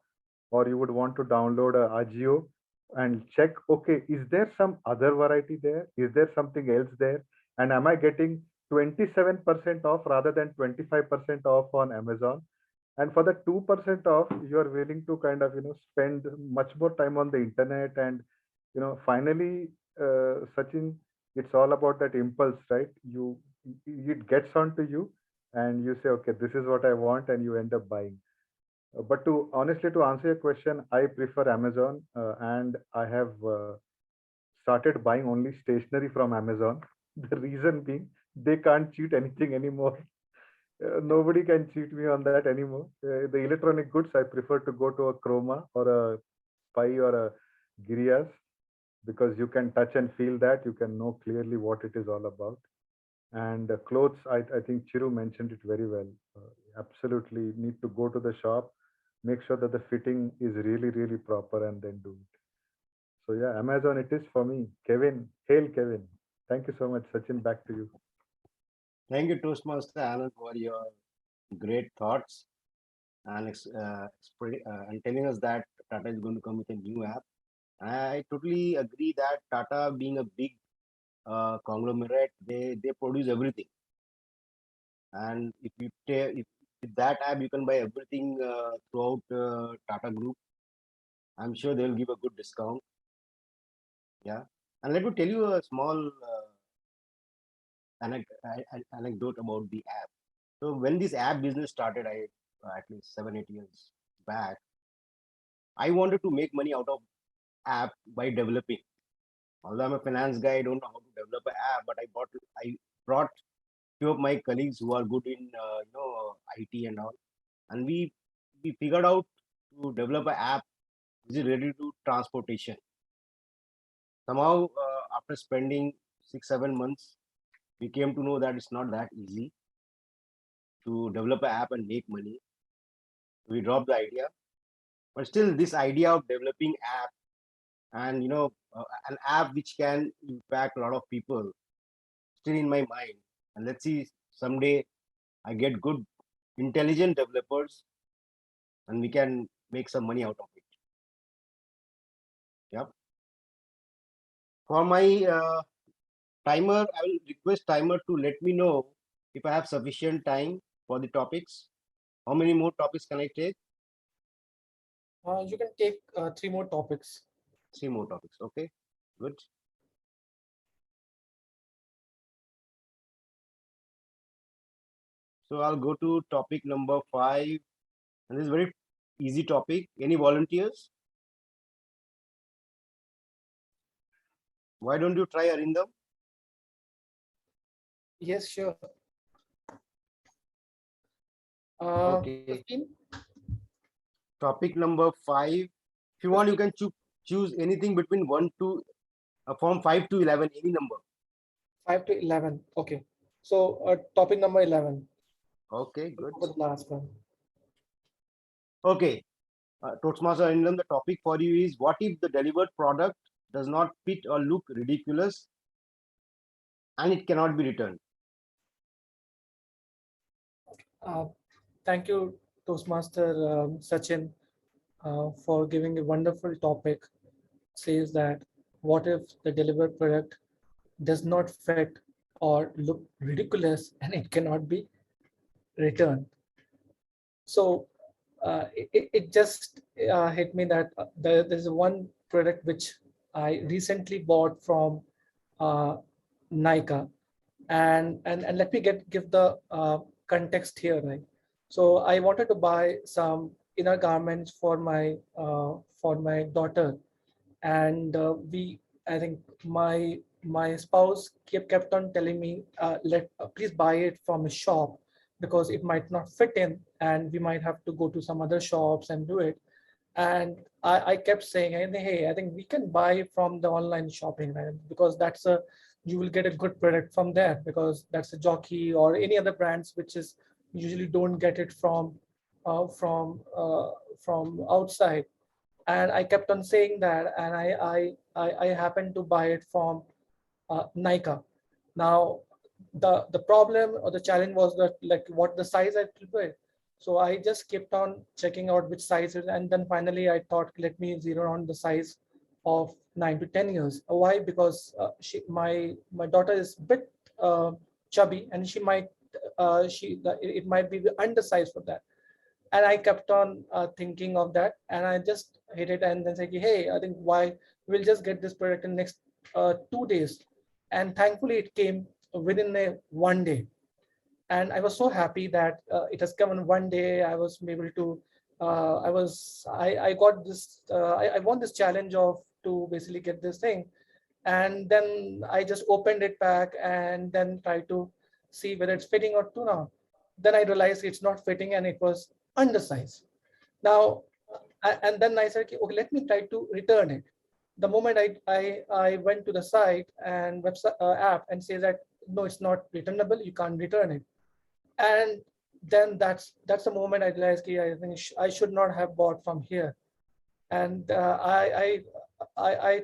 or you would want to download a Agio and check, okay, is there some other variety there? Is there something else there? And am I getting 27% off rather than 25% off on Amazon? And for the 2% off, you are willing to kind of, spend much more time on the internet. And, finally, Sachin, it's all about that impulse, right? It gets onto you and you say, okay, this is what I want, and you end up buying. But to honestly, to answer your question, I prefer Amazon, and I have started buying only stationery from Amazon. The reason being, they can't cheat anything anymore. Nobody can cheat me on that anymore. The electronic goods, I prefer to go to a Chroma or a Pi or a Girias, because you can touch and feel that. You can know clearly what it is all about. And clothes, I think Chiru mentioned it very well. Absolutely need to go to the shop, make sure that the fitting is really, really proper, and then do it. So yeah, Amazon it is for me. Kevin, hail Kevin. Thank you so much. Sachin, back to you. Thank you, Toastmaster Anand, for your great thoughts and and telling us that Tata is going to come with a new app. I totally agree that Tata, being a big conglomerate, they produce everything. And if you if with that app you can buy everything throughout Tata Group, I'm sure they'll give a good discount. Yeah, and let me tell you a small anecdote about the app. So when this app business started, at least 7-8 years back, I wanted to make money out of app by developing. Although I'm a finance guy, I don't know how to develop an app, but I brought few of my colleagues who are good in IT and all, and we figured out to develop an app which is related to transportation. Somehow, after spending 6-7 months, we came to know that it's not that easy to develop an app and make money. We dropped the idea, but still, this idea of developing app and an app which can impact a lot of people still in my mind. And let's see, someday I get good intelligent developers and we can make some money out of it. Yep. For my timer, I will request timer to let me know if I have sufficient time for the topics. How many more topics can I take? You can take 3 more topics. 3 more topics. Okay, good. So I'll go to topic number 5, and this is very easy topic. Any volunteers? Why don't you try, Arindam? Yes, sure. Okay. 15. Topic number 5. If you want, you can choose anything between 1 to from 5 to 11, any number. 5 to 11. Okay. So topic number 11. Okay, good. For the last one. Okay. Toastmaster Arindam, the topic for you is, what if the delivered product does not fit or look ridiculous and it cannot be returned? Thank you, Toastmaster Sachin, for giving a wonderful topic. Says that what if the delivered product does not fit or look ridiculous and it cannot be returned? So it just hit me that there's one product which I recently bought from Nika, and let me give the context here, right? So I wanted to buy some inner garments for my daughter, and I think my spouse kept on telling me, please buy it from a shop, because it might not fit in and we might have to go to some other shops and do it. And I kept saying, hey, I think we can buy from the online shopping, right? Because you will get a good product from there, because that's a Jockey or any other brands which is usually don't get it from outside. And I kept on saying that, and I happened to buy it from Nika. Now, the problem or the challenge was that like what the size I could wear. So I just kept on checking out which sizes, and then finally I thought, let me zero on the size of 9 to 10 years. Why? Because my daughter is a bit chubby, and she might it might be undersized for that. And I kept on thinking of that, and I just hit it and then say, hey, I think why we'll just get this product in next 2 days. And thankfully it came within one day. And I was so happy that it has come in one day. I was able to I got this I won this challenge of to basically get this thing. And then I just opened it back and then tried to see whether it's fitting or not. Then I realized it's not fitting and it was undersized. Now, and then I said, okay, let me try to return it. The moment I went to the site and website app and says that no, it's not returnable, you can't return it. And then that's the moment I realized, I think I should not have bought from here. And I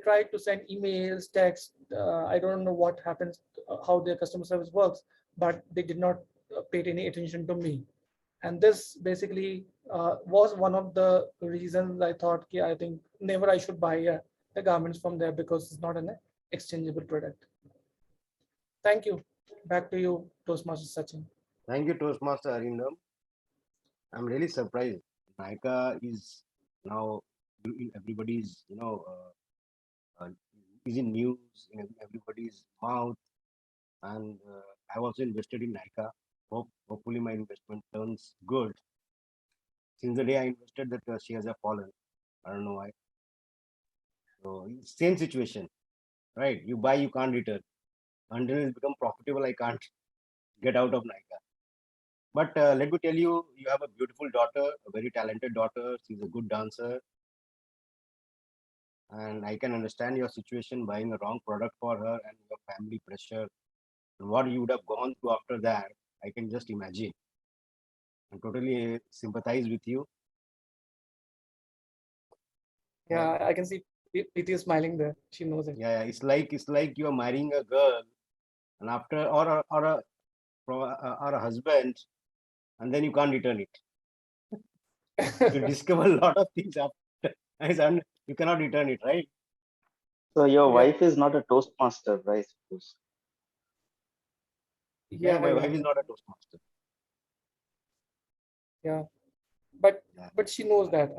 tried to send emails, text. I don't know what happens, how their customer service works, but they did not pay any attention to me. And this basically was one of the reasons I thought, I think never I should buy the garments from there because it's not an exchangeable product. Thank you. Back to you, Toastmaster Sachin. Thank you, Toastmaster Arindam. I'm really surprised. Nika is now in everybody's, is in news, in everybody's mouth. And I've also invested in Nika. Hopefully my investment turns good. Since the day I invested, that shares have fallen. I don't know why. So same situation, right? You buy, you can't return. Until it's become profitable, I can't get out of Nika. But let me tell you, you have a beautiful daughter, a very talented daughter. She's a good dancer. And I can understand your situation, buying a wrong product for her and your family pressure. And what you would have gone through after that, I can just imagine. I totally sympathize with you. Yeah, I can see Preeti is smiling there. She knows it. Yeah, it's like you are marrying a girl, and after or a husband, and then you can't return it. You discover a lot of things after, and you cannot return it, right? So your Yeah. wife is not a Toastmaster, right? Yeah, my wife is not a Toastmaster. Yeah, but she knows that.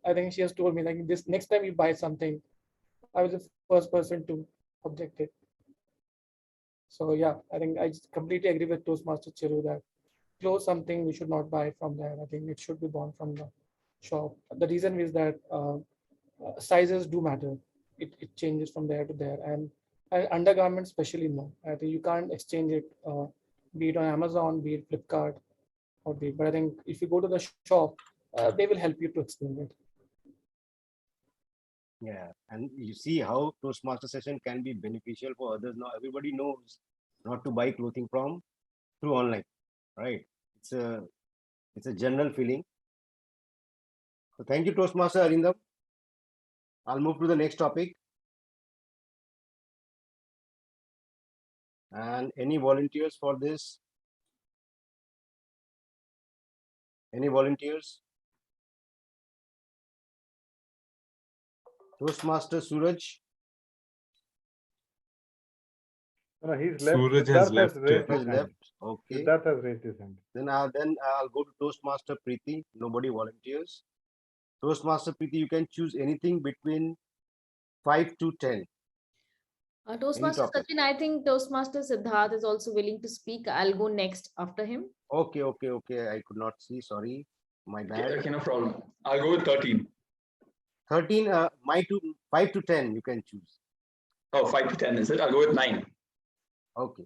I think she has told me like this next time you buy something, I was the first person to object it. So yeah, I think I completely agree with Toastmaster Chiru that clothes something we should not buy from there. I think it should be bought from the shop. The reason is that sizes do matter. It changes from there to there, and undergarments especially no. I think you can't exchange it, be it on Amazon, be it Flipkart, or be. But I think if you go to the shop, they will help you to explain it. Yeah, and you see how Toastmaster session can be beneficial for others. Now everybody knows not to buy clothing from through online, right? It's a general feeling. So thank you, Toastmaster Arindam. I'll move to the next topic. And any volunteers for this? Any volunteers? Toastmaster Suraj. No, he's left. Suraj Siddharth has left. raised his Has hand. left. Okay. Siddharth has raised his hand. Then I'll go to Toastmaster Preeti. Nobody volunteers. Toastmaster Preeti, you can choose anything between 5 to 10. Toastmaster topic. Sachin, I think Toastmaster Siddharth is also willing to speak. I'll go next after him. Okay. I could not see. Sorry, my bad. Okay, no problem. I'll go with 13. 13. 5 to 10. You can choose. Oh, 5 to 10 is it? I'll go with 9. Okay.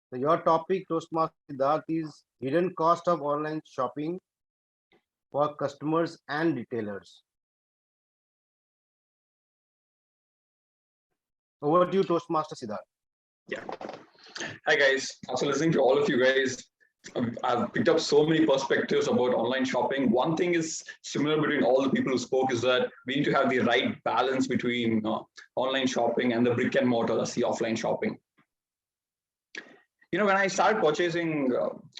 So your topic, Toastmaster Siddharth, is hidden cost of online shopping for customers and retailers. Over to you, Toastmaster Siddharth. Yeah. Hi guys. After listening to all of you guys, I've picked up so many perspectives about online shopping. One thing is similar between all the people who spoke is that we need to have the right balance between online shopping and the brick and mortar, that's the offline shopping. You know, when I started purchasing,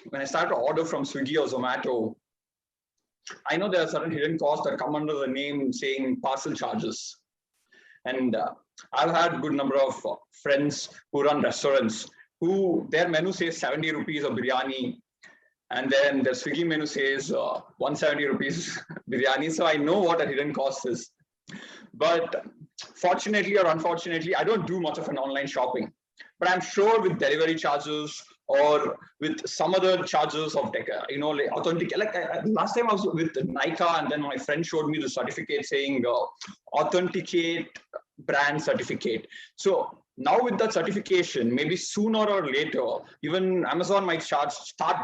when I started to order from Swiggy or Zomato, I know there are certain hidden costs that come under the name saying parcel charges. And I've had a good number of friends who run restaurants who their menu says 70 rupees of biryani, and then the Swiggy menu says 170 rupees biryani. So I know what a hidden cost is. But fortunately or unfortunately, I don't do much of an online shopping. But I'm sure with delivery charges or with some other charges of you know, like authentic, like last time I was with Nika, and then my friend showed me the certificate saying authenticate brand certificate. So now with that certification, maybe sooner or later, even Amazon might start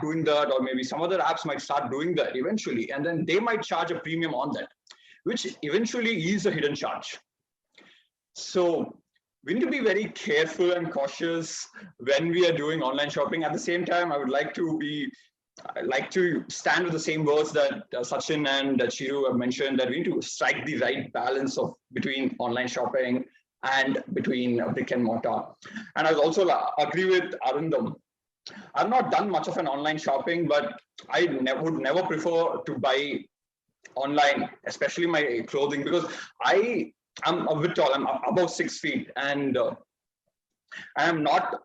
doing that, or maybe some other apps might start doing that eventually, and then they might charge a premium on that, which eventually is a hidden charge. So we need to be very careful and cautious when we are doing online shopping. At the same time, I would like to stand with the same words that Sachin and Chiru have mentioned, that we need to strike the right balance of between online shopping and between brick and mortar. And I also agree with Arundam. I've not done much of an online shopping, but I would never prefer to buy online, especially my clothing, because I'm a bit tall. I'm above 6 feet, and I'm not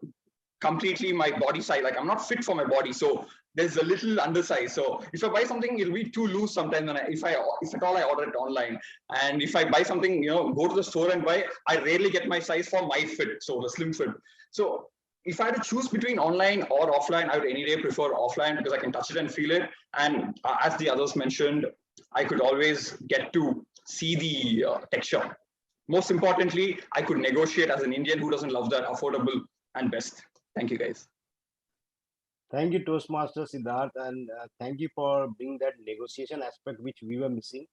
completely my body size. Like, I'm not fit for my body, so there's a little undersize. So if I buy something, it'll be too loose sometimes. And if at all I order it online, and if I buy something, you know, go to the store and buy, I rarely get my size for my fit, so the slim fit. So if I had to choose between online or offline, I would any day prefer offline, because I can touch it and feel it. And as the others mentioned, I could always get to see the texture. Most importantly, I could negotiate as an Indian who doesn't love that, affordable and best. Thank you, guys. Thank you, Toastmaster Siddharth, and thank you for bringing that negotiation aspect which we were missing.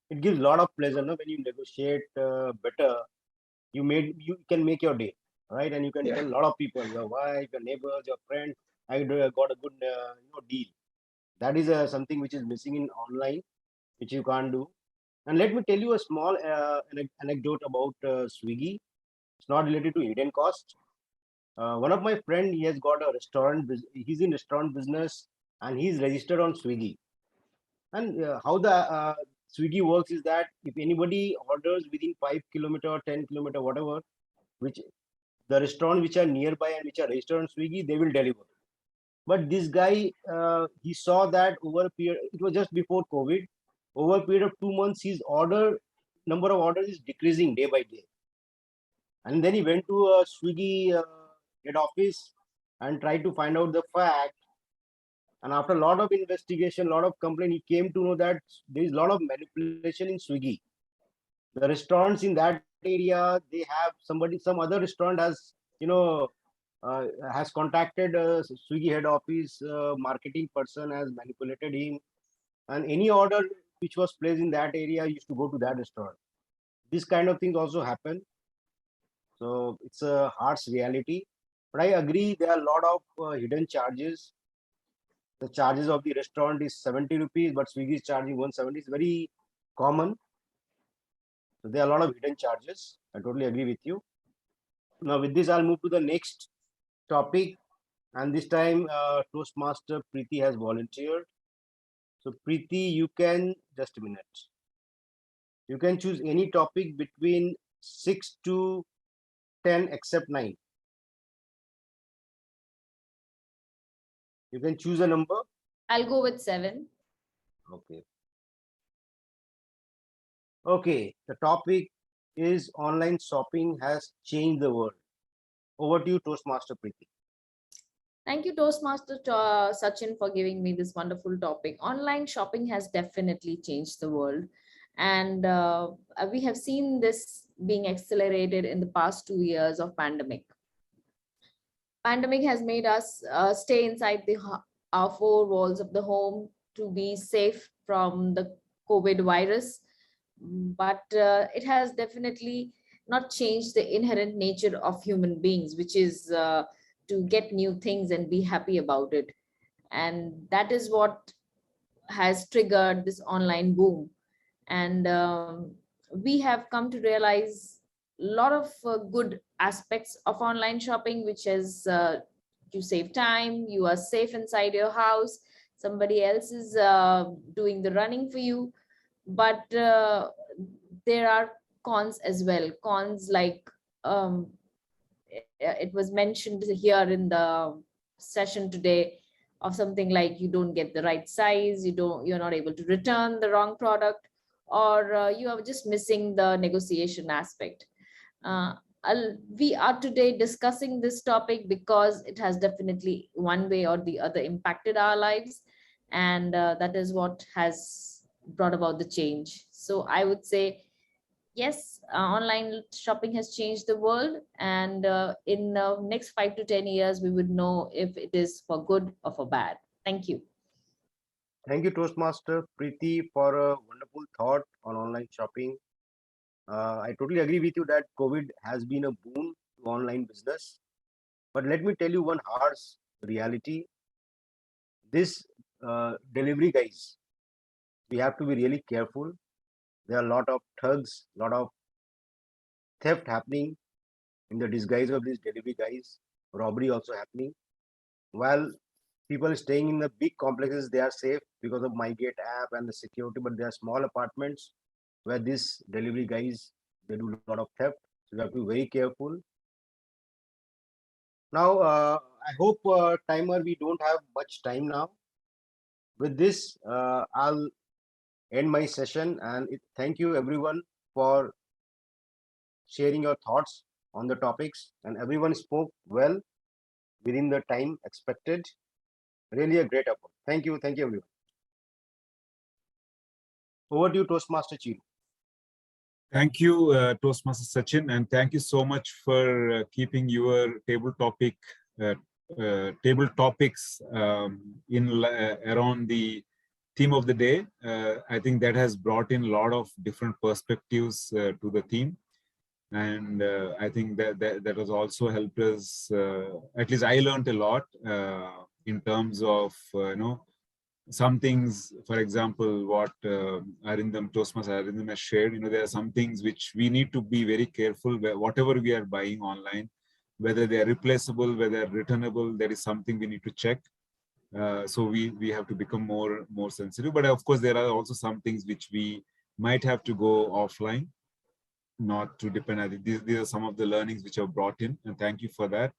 It gives a lot of pleasure, no? When you negotiate better, you can make your day, right? And you can tell a lot of people, your wife, your neighbors, your friends, I got a good deal. That is something which is missing in online, which you can't do. And let me tell you a small anecdote about Swiggy. It's not related to hidden cost. One of my friend, he has got a restaurant. He's in restaurant business, and he's registered on Swiggy. And how the Swiggy works is that if anybody orders within 5 kilometer, 10 kilometer, whatever, which the restaurant which are nearby and which are registered on Swiggy, they will deliver. But this guy, he saw that over a period, it was just before COVID, over a period of 2 months, his number of orders is decreasing day by day. And then he went to a Swiggy head office and tried to find out the fact. And after a lot of investigation, a lot of complaint, he came to know that there is a lot of manipulation in Swiggy. The restaurants in that area, they have some other restaurant has, has contacted Swiggy head office, marketing person has manipulated him, and any order which was placed in that area used to go to that restaurant. This kind of things also happen. So it's a harsh reality. But I agree, there are a lot of hidden charges. The charges of the restaurant is 70 rupees, but Swiggy is charging 170. It's very common. So there are a lot of hidden charges. I totally agree with you. Now with this, I'll move to the next topic. And this time, Toastmaster Preeti has volunteered. So Preeti, you can, just a minute. You can choose any topic between 6 to 10 except 9. You can choose a number. I'll go with 7. Okay. Okay, the topic is online shopping has changed the world. Over to you, Toastmaster Preeti. Thank you, Toastmaster Sachin, for giving me this wonderful topic. Online shopping has definitely changed the world. And we have seen this being accelerated in the past 2 years of pandemic. Pandemic has made us stay inside our 4 walls of the home to be safe from the COVID virus. But it has definitely not changed the inherent nature of human beings, which is to get new things and be happy about it. And that is what has triggered this online boom. And we have come to realize a lot of good aspects of online shopping, which is you save time, you are safe inside your house, somebody else is doing the running for you. But there are cons as well. Cons like it was mentioned here in the session today, of something like you don't get the right size, you're not able to return the wrong product, or you are just missing the negotiation aspect. uh, we are today discussing this topic because it has definitely one way or the other impacted our lives, and that is what has brought about the change. So I would say yes, online shopping has changed the world, and in the next 5 to 10 years, we would know if it is for good or for bad. Thank you. Thank you, Toastmaster Preeti, for a wonderful thought on online shopping. I totally agree with you that COVID has been a boon to online business. But let me tell you one harsh reality. This delivery guys, we have to be really careful. There are a lot of thugs, a lot of theft happening in the disguise of these delivery guys, robbery also happening. While people staying in the big complexes, they are safe because of MyGate app and the security, but there are small apartments where these delivery guys, they do a lot of theft. So you have to be very careful. Now, I hope timer, we don't have much time now. With this, I'll end my session, and thank you everyone for sharing your thoughts on the topics, and everyone spoke well within the time expected. Really a great effort. Thank you everyone. Over to you, Toastmaster Chiru. Thank you, Toastmaster Sachin, and thank you so much for keeping your table topics around the theme of the day. I think that has brought in a lot of different perspectives to the theme, and I think that has also helped us. At least I learned a lot in terms of some things. For example, what Toastmaster Arindam has shared, there are some things which we need to be very careful where whatever we are buying online, whether they are replaceable, whether they are returnable, that is something we need to check. So we have to become more sensitive. But of course, there are also some things which we might have to go offline, not to depend. I think these are some of the learnings which are brought in, and thank you for that,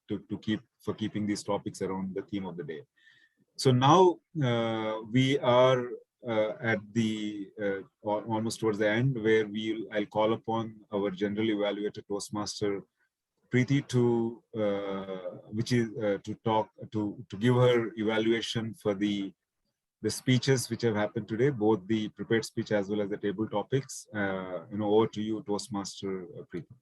for keeping these topics around the theme of the day. So now we are at the almost towards the end, where I'll call upon our general evaluator, Toastmaster Preeti, to give her evaluation for the speeches which have happened today, both the prepared speech as well as the table topics. Over to you, Toastmaster Preeti.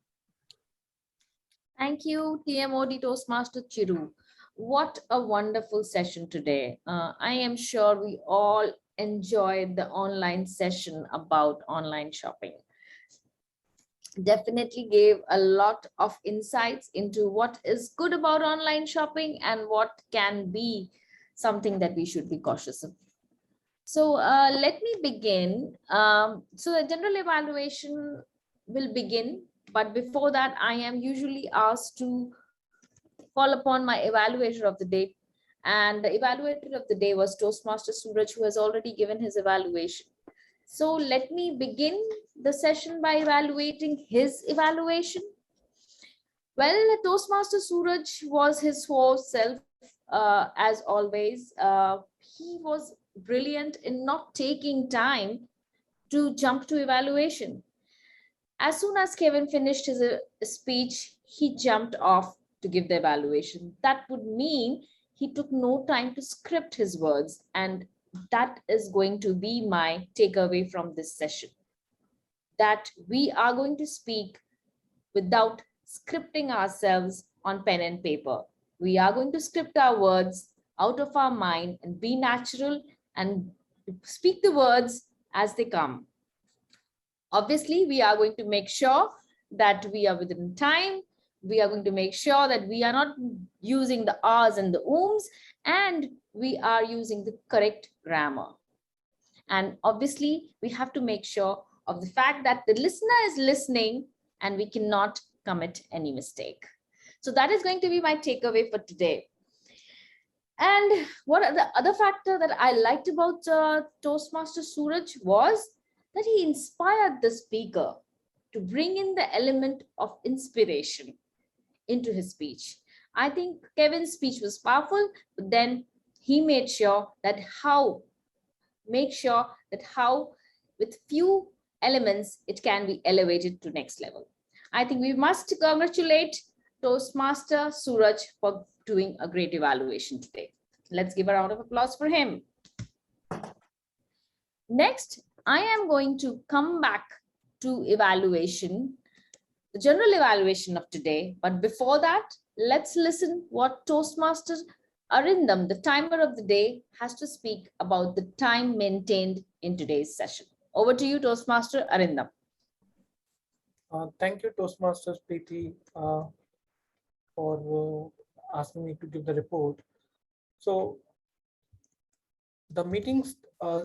Thank you, TMOD Toastmaster Chiru. What a wonderful session today. I am sure we all enjoyed the online session about online shopping. Definitely gave a lot of insights into what is good about online shopping and what can be something that we should be cautious of. So let me begin. So the general evaluation will begin, but before that, I am usually asked to call upon my evaluator of the day. And the evaluator of the day was Toastmaster Suraj, who has already given his evaluation. So let me begin the session by evaluating his evaluation. Well, Toastmaster Suraj was his whole self, as always. He was brilliant in not taking time to jump to evaluation. As soon as Kevin finished his speech, he jumped off to give the evaluation. That would mean he took no time to script his words, and that is going to be my takeaway from this session. That we are going to speak without scripting ourselves on pen and paper. We are going to script our words out of our mind and be natural and speak the words as they come. Obviously, we are going to make sure that we are within time, we are going to make sure that we are not using the ahs and the ooms, and we are using the correct grammar. And obviously, we have to make sure of the fact that the listener is listening and we cannot commit any mistake. So that is going to be my takeaway for today. And what are the other factor that I liked about Toastmaster Suraj was that he inspired the speaker to bring in the element of inspiration into his speech. I think Kevin's speech was powerful, but then he made sure that how with few elements it can be elevated to next level. I think we must congratulate Toastmaster Suraj for doing a great evaluation today. Let's give a round of applause for him. Next, I am going to come back to evaluation, the general evaluation of today. But before that, let's listen what Toastmaster Arindam, the timer of the day, has to speak about the time maintained in today's session. Over to you, Toastmaster Arindam. Thank you, Toastmasters Preeti, for asking me to give the report. So the meetings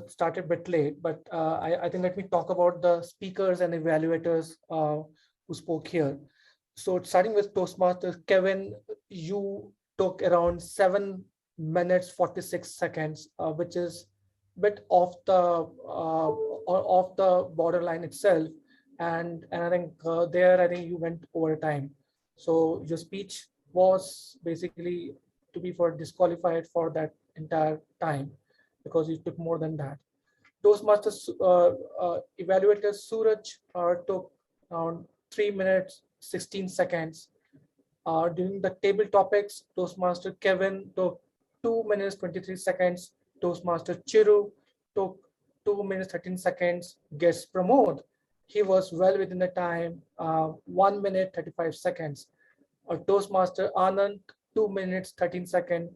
started a bit late, but I think let me talk about the speakers and evaluators who spoke here. So starting with Toastmasters, Kevin, you took around 7 minutes 46 seconds, which is a bit off the borderline itself. And I think I think you went over time. So your speech was basically to be disqualified for that entire time because you took more than that. Toastmasters evaluator Suraj took around 3 minutes 16 seconds. During the table topics, Toastmaster Kevin took 2 minutes 23 seconds. Toastmaster Chiru took 2 minutes 13 seconds. Guest Pramod, he was well within the time, 1 minute 35 seconds. Toastmaster Anand, 2 minutes 13 seconds.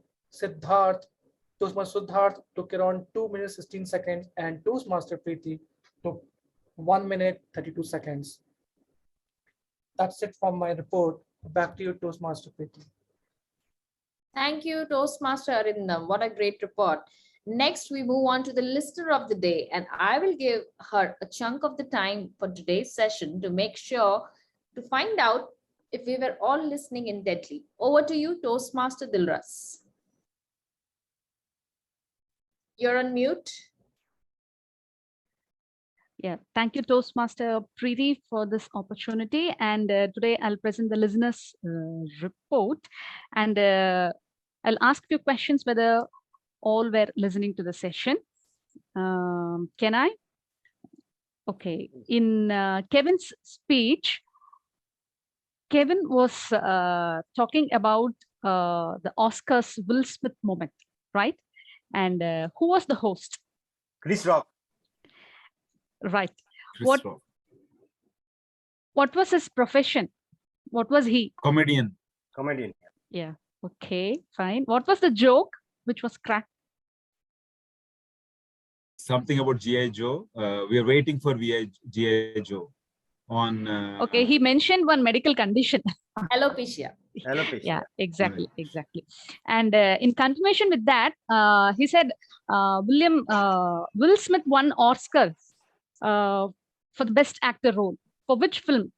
Toastmaster Siddharth took around 2 minutes 16 seconds, and Toastmaster Preeti took 1 minute 32 seconds. That's it from my report. Back to you, Toastmaster Preeti. Thank you, Toastmaster Arindam. What a great report. Next, we move on to the listener of the day, and I will give her a chunk of the time for today's session to make sure to find out if we were all listening intently. Over to you, Toastmaster Dilras. You're on mute. Yeah, thank you, Toastmaster Preeti, for this opportunity. And today I'll present the listeners' report, and I'll ask you questions whether all were listening to the session. Can I? Okay. In Kevin's speech, Kevin was talking about the Oscars Will Smith moment, right? And who was the host? Chris Rock. Right. Chris Rock. What was his profession? What was he? Comedian. Comedian. Yeah. Okay, fine. What was the joke which was cracked? Something about G.I. Joe. We are waiting for G.I. Joe on. Okay, he mentioned one medical condition. Alopecia. Alopecia. Yeah, exactly, exactly. And in continuation with that, he said Will Smith won Oscar for the best actor role. For which film?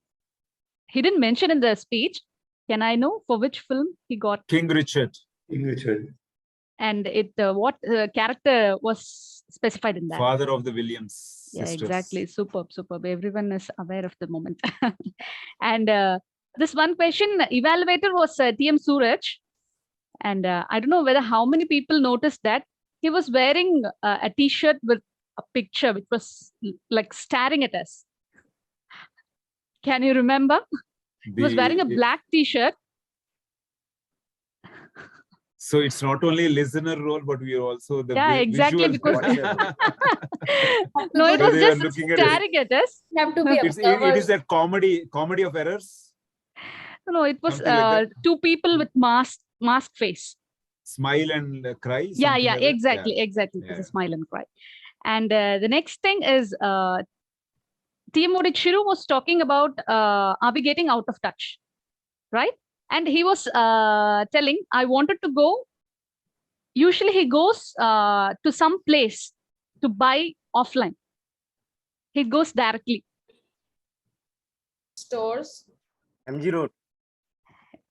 He didn't mention in the speech. Can I know for which film he got? King Richard. King Richard. And it what character was specified in that? Father of the Williams Yeah, sisters. exactly. Superb, superb. Everyone is aware of the moment. And this one question, evaluator was TM Suraj. And I don't know whether how many people noticed that he was wearing a t-shirt with a picture which was like staring at us. Can you remember? He was wearing a black t-shirt. So it's not only listener role, but we are also the exactly, visual. because no, it was just staring at us. You have to be it is that comedy of errors. No, it was like two people with mask face. Smile and cry. Yeah, like exactly, yeah. exactly. It was a smile and cry. And the next thing is TM Chiru was talking about are we getting out of touch? right? And he was telling, I wanted to go. Usually he goes to some place to buy offline. He goes directly. Stores. MG Road.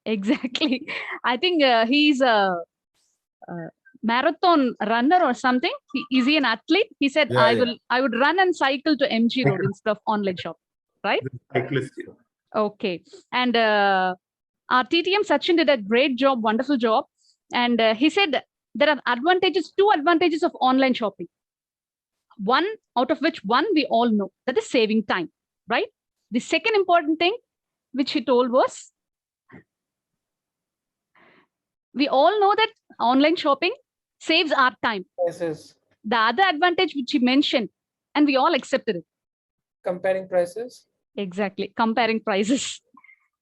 Exactly. I think he's a marathon runner or something. Is he an athlete? He said, Yeah, yeah. I would run and cycle to MG Road instead of online shop, right? Cyclist. Okay. And our TTM Sachin did a great job, wonderful job. And he said there are advantages, 2 advantages of online shopping. One out of which one we all know, that is saving time, right? The second important thing which he told was, we all know that online shopping saves our time. Prices. The other advantage which he mentioned, and we all accepted it. Comparing prices. Exactly, comparing prices.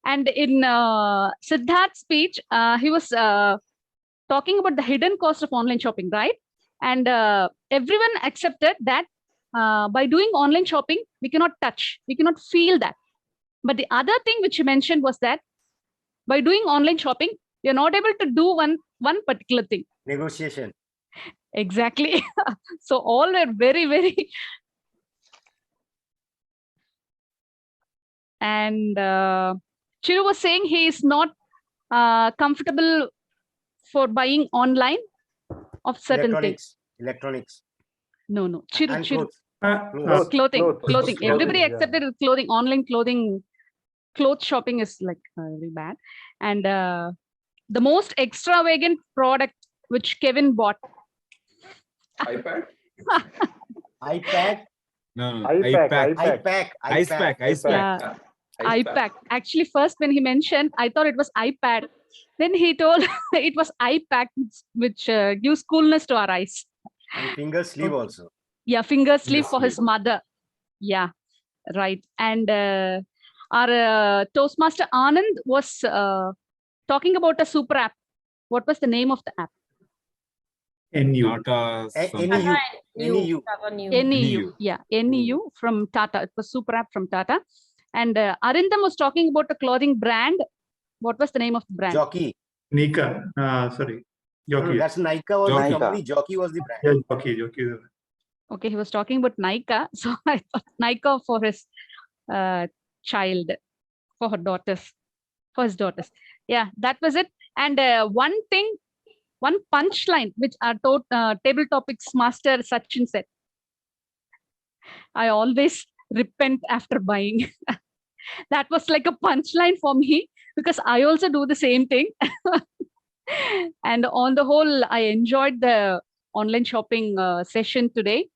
And in Siddharth's speech, he was talking about the hidden cost of online shopping, right? And everyone accepted that by doing online shopping, we cannot touch, we cannot feel that. But the other thing which he mentioned was that by doing online shopping, you're not able to do one particular thing. Negotiation. Exactly. So all were very, very. And Chiru was saying he is not comfortable for buying online of certain things. Electronics. No. Chiru. Clothes. Clothing. Everybody Yeah. accepted it, clothing. Online clothing, clothes shopping is like really bad. And the most extravagant product which Kevin bought. iPad. iPad. No. iPack. Ice pack. Yeah. iPad. Actually, first when he mentioned, I thought it was iPad. Then he told it was iPad, which gives coolness to our eyes. And finger sleeve also. Yeah, finger sleeve Finger for his sleeve. mother. Yeah, right. And our Toastmaster Anand was talking about a super app. What was the name of the app? NU. Tata. NEU. NEU. Yeah, NEU from Tata. It was super app from Tata. And Arindam was talking about a clothing brand. What was the name of the brand? Jockey. Nika. Sorry. Jockey. That's Nika was Jockey. the company. Jockey was the brand. Yeah, Jockey. Okay, he was talking about Nika. So I thought Nika for his child, for her daughters, for his daughters. Yeah, that was it. And one punchline which our table topics master Sachin said, I always repent after buying. That was like a punchline for me because I also do the same thing. And on the whole, I enjoyed the online shopping session today.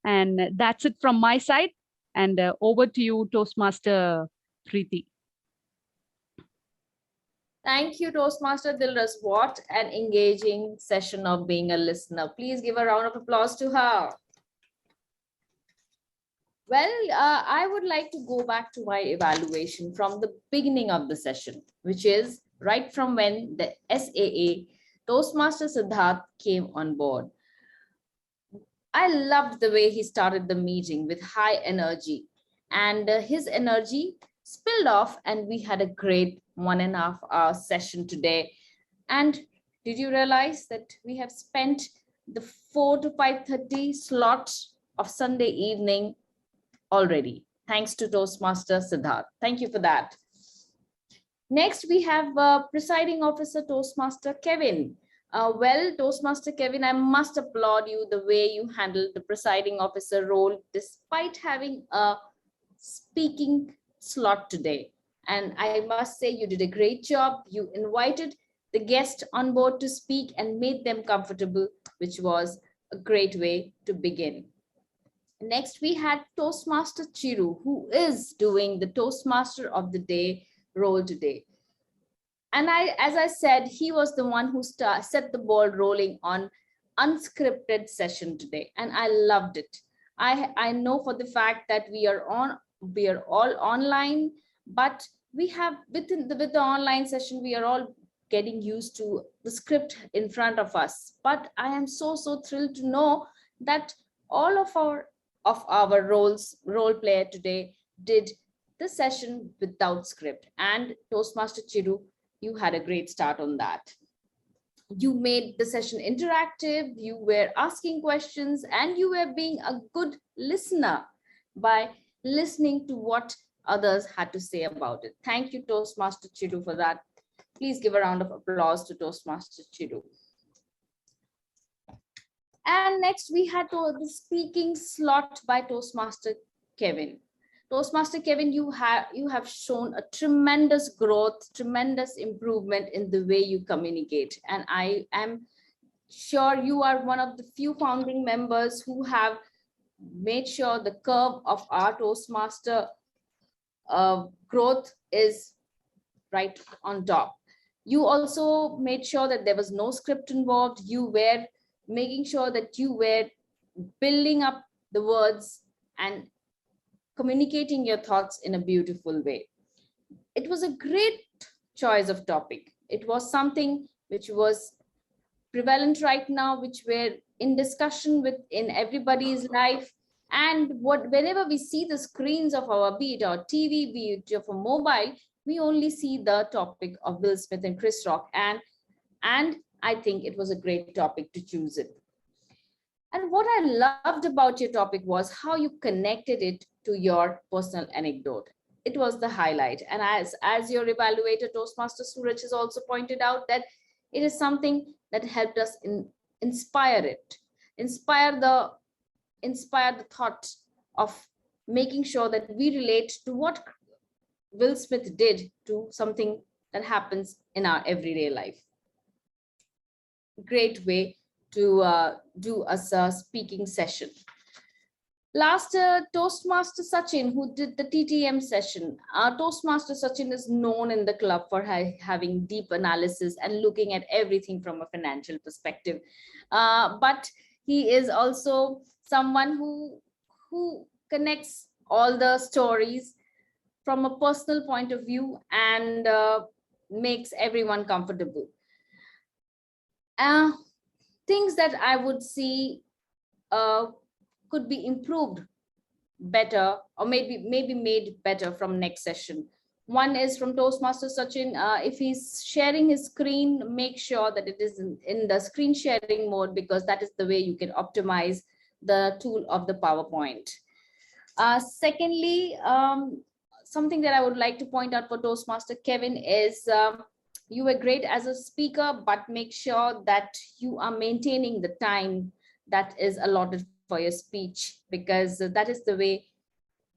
And that's it from my side. And over to you, Toastmaster Preeti. Thank you, Toastmaster Dilras. What an engaging session of being a listener. Please give a round of applause to her. Well, I would like to go back to my evaluation from the beginning of the session, which is right from when the SAA Toastmaster Siddharth came on board. I loved the way he started the meeting with high energy, and his energy spilled off, and we had a great 1.5 hour session today. And did you realize that we have spent the 4 to 5:30 slot of Sunday evening already, thanks to Toastmaster Siddharth. Thank you for that. Next, we have Presiding Officer Toastmaster Kevin. Well, Toastmaster Kevin, I must applaud you the way you handled the Presiding Officer role despite having a speaking slot today. And I must say you did a great job. You invited the guest on board to speak and made them comfortable, which was a great way to begin. Next, we had Toastmaster Chiru, who is doing the Toastmaster of the Day role today. And as I said, he was the one who set the ball rolling on unscripted session today. And I loved it. I know for the fact that we are all online, but we have with the online session, we are all getting used to the script in front of us. But I am so thrilled to know that all of our role player today did the session without script. And Toastmaster Chidu, you had a great start on that. You made the session interactive, you were asking questions, and you were being a good listener by listening to what others had to say about it. Thank you, Toastmaster Chidu, for that. Please give a round of applause to Toastmaster Chidu. And next we had the speaking slot by Toastmaster Kevin. Toastmaster Kevin, you have shown a tremendous growth, tremendous improvement in the way you communicate. And I am sure you are one of the few founding members who have made sure the curve of our Toastmaster growth is right on top. You also made sure that there was no script involved. You were making sure that you were building up the words and communicating your thoughts in a beautiful way. It was a great choice of topic. It was something which was prevalent right now, which we're in discussion with in everybody's life. And whenever we see the screens of our, be it our TV, be it of a mobile, we only see the topic of Will Smith and Chris Rock. And I think it was a great topic to choose it. And what I loved about your topic was how you connected it to your personal anecdote. It was the highlight. And as your evaluator, Toastmaster Suraj, has also pointed out, that it is something that helped us inspire the thought of making sure that we relate to what Will Smith did to something that happens in our everyday life. Great way to do a speaking session. Last, Toastmaster Sachin, who did the TTM session. Toastmaster Sachin is known in the club for having deep analysis and looking at everything from a financial perspective. But he is also someone who connects all the stories from a personal point of view and makes everyone comfortable. Things that I would see could be improved better, or maybe made better from next session. One is from Toastmaster Sachin. If he's sharing his screen, make sure that it is in the screen sharing mode, because that is the way you can optimize the tool of the PowerPoint. Secondly, something that I would like to point out for Toastmaster Kevin is you were great as a speaker, but make sure that you are maintaining the time that is allotted for your speech, because that is the way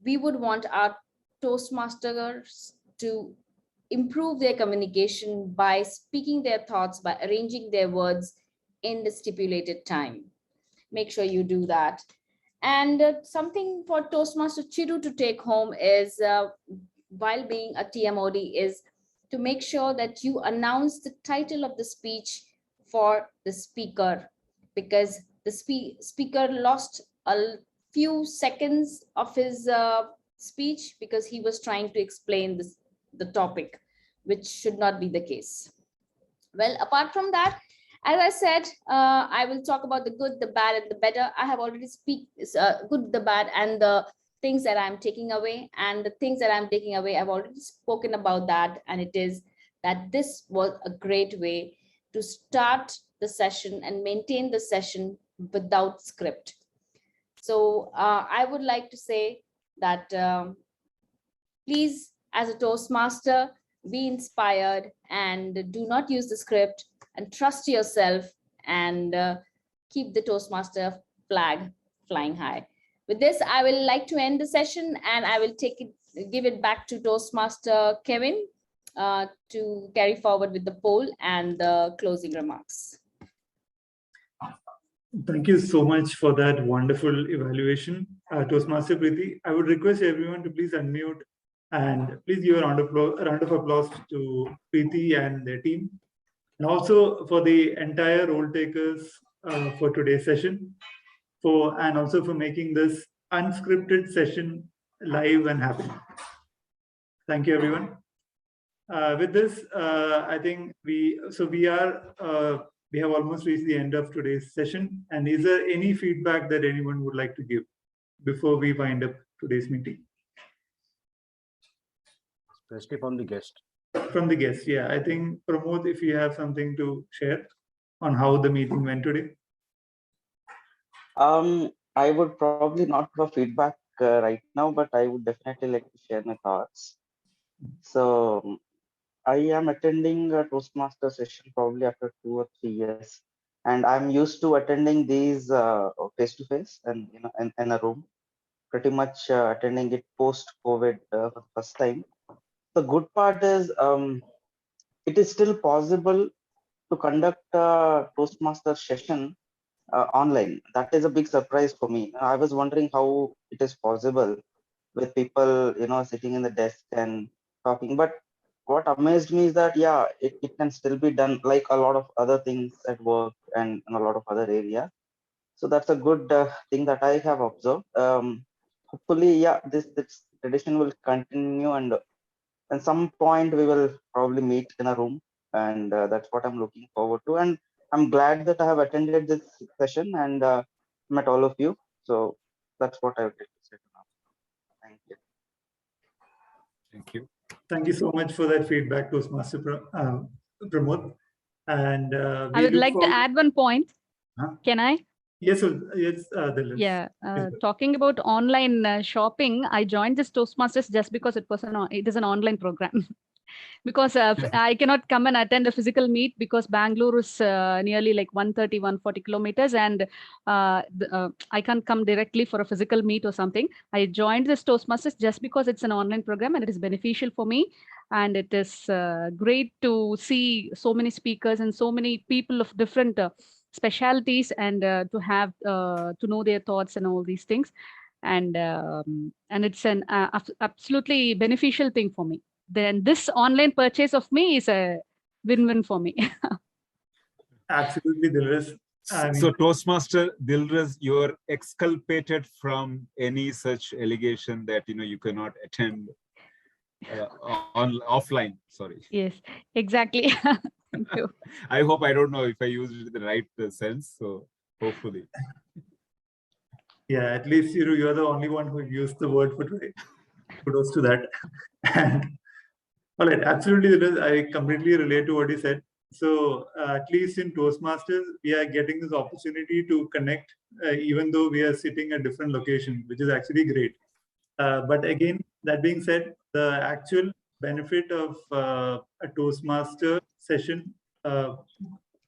we would want our Toastmasters to improve their communication, by speaking their thoughts, by arranging their words in the stipulated time. Make sure you do that. And something for Toastmaster Chidu to take home is, while being a TMOD, is to make sure that you announce the title of the speech for the speaker, because the speaker lost a few seconds of his speech because he was trying to explain the topic, which should not be the case. Well, apart from that, as I said, I will talk about the good, the bad, and the better. I have already good, the bad, and the things that I'm taking away. And the things that I'm taking away, I've already spoken about that. And it is that this was a great way to start the session and maintain the session without script. So I would like to say that please, as a Toastmaster, be inspired and do not use the script, and trust yourself, and keep the Toastmaster flag flying high. With this, I will like to end the session, and I will give it back to Toastmaster Kevin to carry forward with the poll and the closing remarks. Thank you so much for that wonderful evaluation, Toastmaster Preeti. I would request everyone to please unmute and please give a round of applause to Preeti and their team, and also for the entire role takers for today's session, and also for making this unscripted session live and happy. Thank you, everyone. With this, I think we have almost reached the end of today's session. And is there any feedback that anyone would like to give before we wind up today's meeting? Especially from the guest. From the guest, yeah. I think, Pramod, if you have something to share on how the meeting went today. I would probably not give feedback right now, but I would definitely like to share my thoughts. So I am attending a Toastmaster session probably after 2 or 3 years, and I'm used to attending these face to face and in a room. Pretty much attending it post COVID for the first time. The good part is it is still possible to conduct a Toastmaster session online. That is a big surprise for me. I was wondering how it is possible with people, sitting in the desk and talking. But what amazed me is that, yeah, it can still be done like a lot of other things at work and in a lot of other areas. So that's a good thing that I have observed. Hopefully, yeah, this tradition will continue, and at some point we will probably meet in a room, and that's what I'm looking forward to. And I'm glad that I have attended this session and met all of you. So that's what I would like to say now. Thank you. Thank you. Thank you so much for that feedback, Toastmaster Pramod. And I would like to add one point. Huh? Can I? Yes, yes, Dilip. Yeah, talking about online shopping, I joined this Toastmasters just because it is an online program. Because I cannot come and attend a physical meet because Bangalore is nearly like 130, 140 kilometers, and I can't come directly for a physical meet or something. I joined this Toastmasters just because it's an online program and it is beneficial for me. And it is great to see so many speakers and so many people of different specialities, and to have to know their thoughts and all these things. And it's an absolutely beneficial thing for me. Then this online purchase of me is a win-win for me. Absolutely, Dilras. So Toastmaster Dilras, you're exculpated from any such allegation that you cannot attend offline. Sorry. Yes, exactly. Thank you. I hope I don't know if I used it in the right sense. So hopefully. Yeah, at least you're the only one who used the word for today. Kudos to that. And all right, absolutely, I completely relate to what he said. So at least in Toastmasters, we are getting this opportunity to connect, even though we are sitting at different locations, which is actually great. But again, that being said, the actual benefit of a Toastmaster session,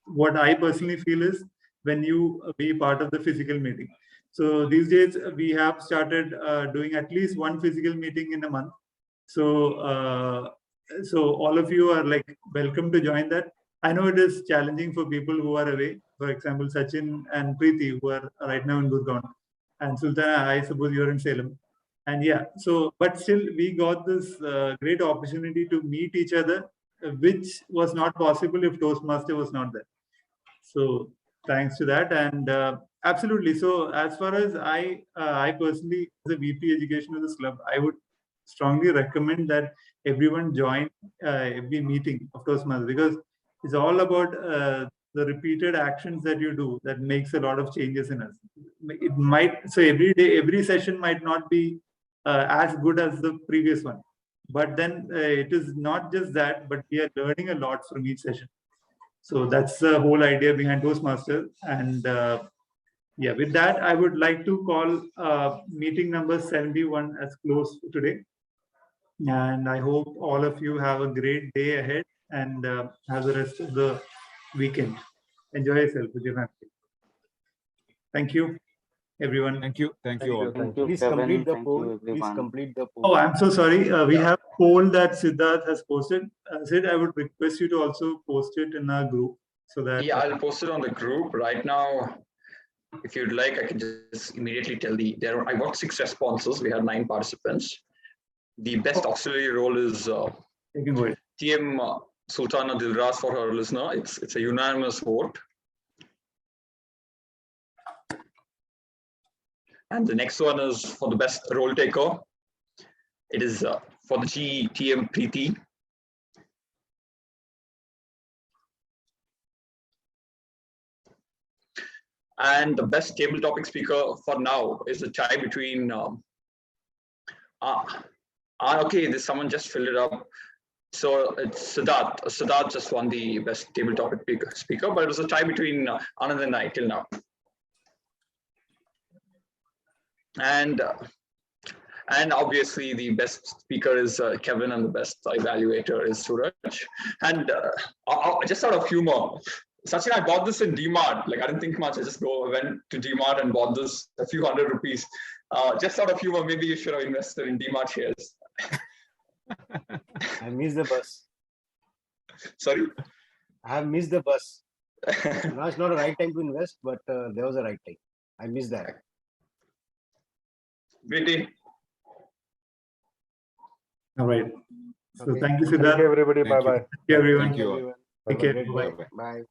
what I personally feel is when you be part of the physical meeting. So these days we have started doing at least one physical meeting in a month. So so all of you are like welcome to join that. I know it is challenging for people who are away. For example, Sachin and Preeti, who are right now in Gurgaon, and Sultana, I suppose you're in Salem. And yeah, so but still we got this great opportunity to meet each other, which was not possible if Toastmaster was not there. So thanks to that, and absolutely. So as far as I personally, as a VP Education of this club, I would strongly recommend that everyone join every meeting of Toastmasters, because it's all about the repeated actions that you do that makes a lot of changes in us. It might, so every day, every session might not be as good as the previous one, but then it is not just that, but we are learning a lot from each session. So that's the whole idea behind Toastmasters. And yeah, with that, I would like to call meeting number 71 as closed today. And I hope all of you have a great day ahead and have the rest of the weekend. Enjoy yourself with your family. Thank you, everyone. Thank you. Thank you all. Thank you, Please Kevin. complete the Thank poll. you, Please everyone. complete the poll. Oh, I'm so sorry. We have a poll that Siddharth has posted. Sid, I would request you to also post it in our group so that. Yeah, I'll post it on the group right now. If you'd like, I can just immediately tell I got 6 responses. We had 9 participants. The best auxiliary role is TM Sultana Dilras for her listener. It's a unanimous vote. And the next one is for the best role taker. It is for the TM Preeti. And the best table topic speaker for now is a tie between Okay, someone just filled it up. So it's Siddharth. Siddharth just won the best table topic speaker, but it was a tie between Anand and I till now. And obviously the best speaker is Kevin, and the best evaluator is Suraj. And just out of humor, Sachin, I bought this in DMart. Like, I didn't think much. I just went to DMart and bought this a few ₹100. Just out of humor, maybe you should have invested in DMart shares. I missed the bus. Sorry? I have missed the bus. Now it's not the right time to invest, but there was a right time. I missed that. Great. All right. So Okay. thank you, Thank Siddharth. you, everybody. Thank you. Bye-bye. Thank you, everyone. Thank you all. Take care. Great Bye. day. Bye.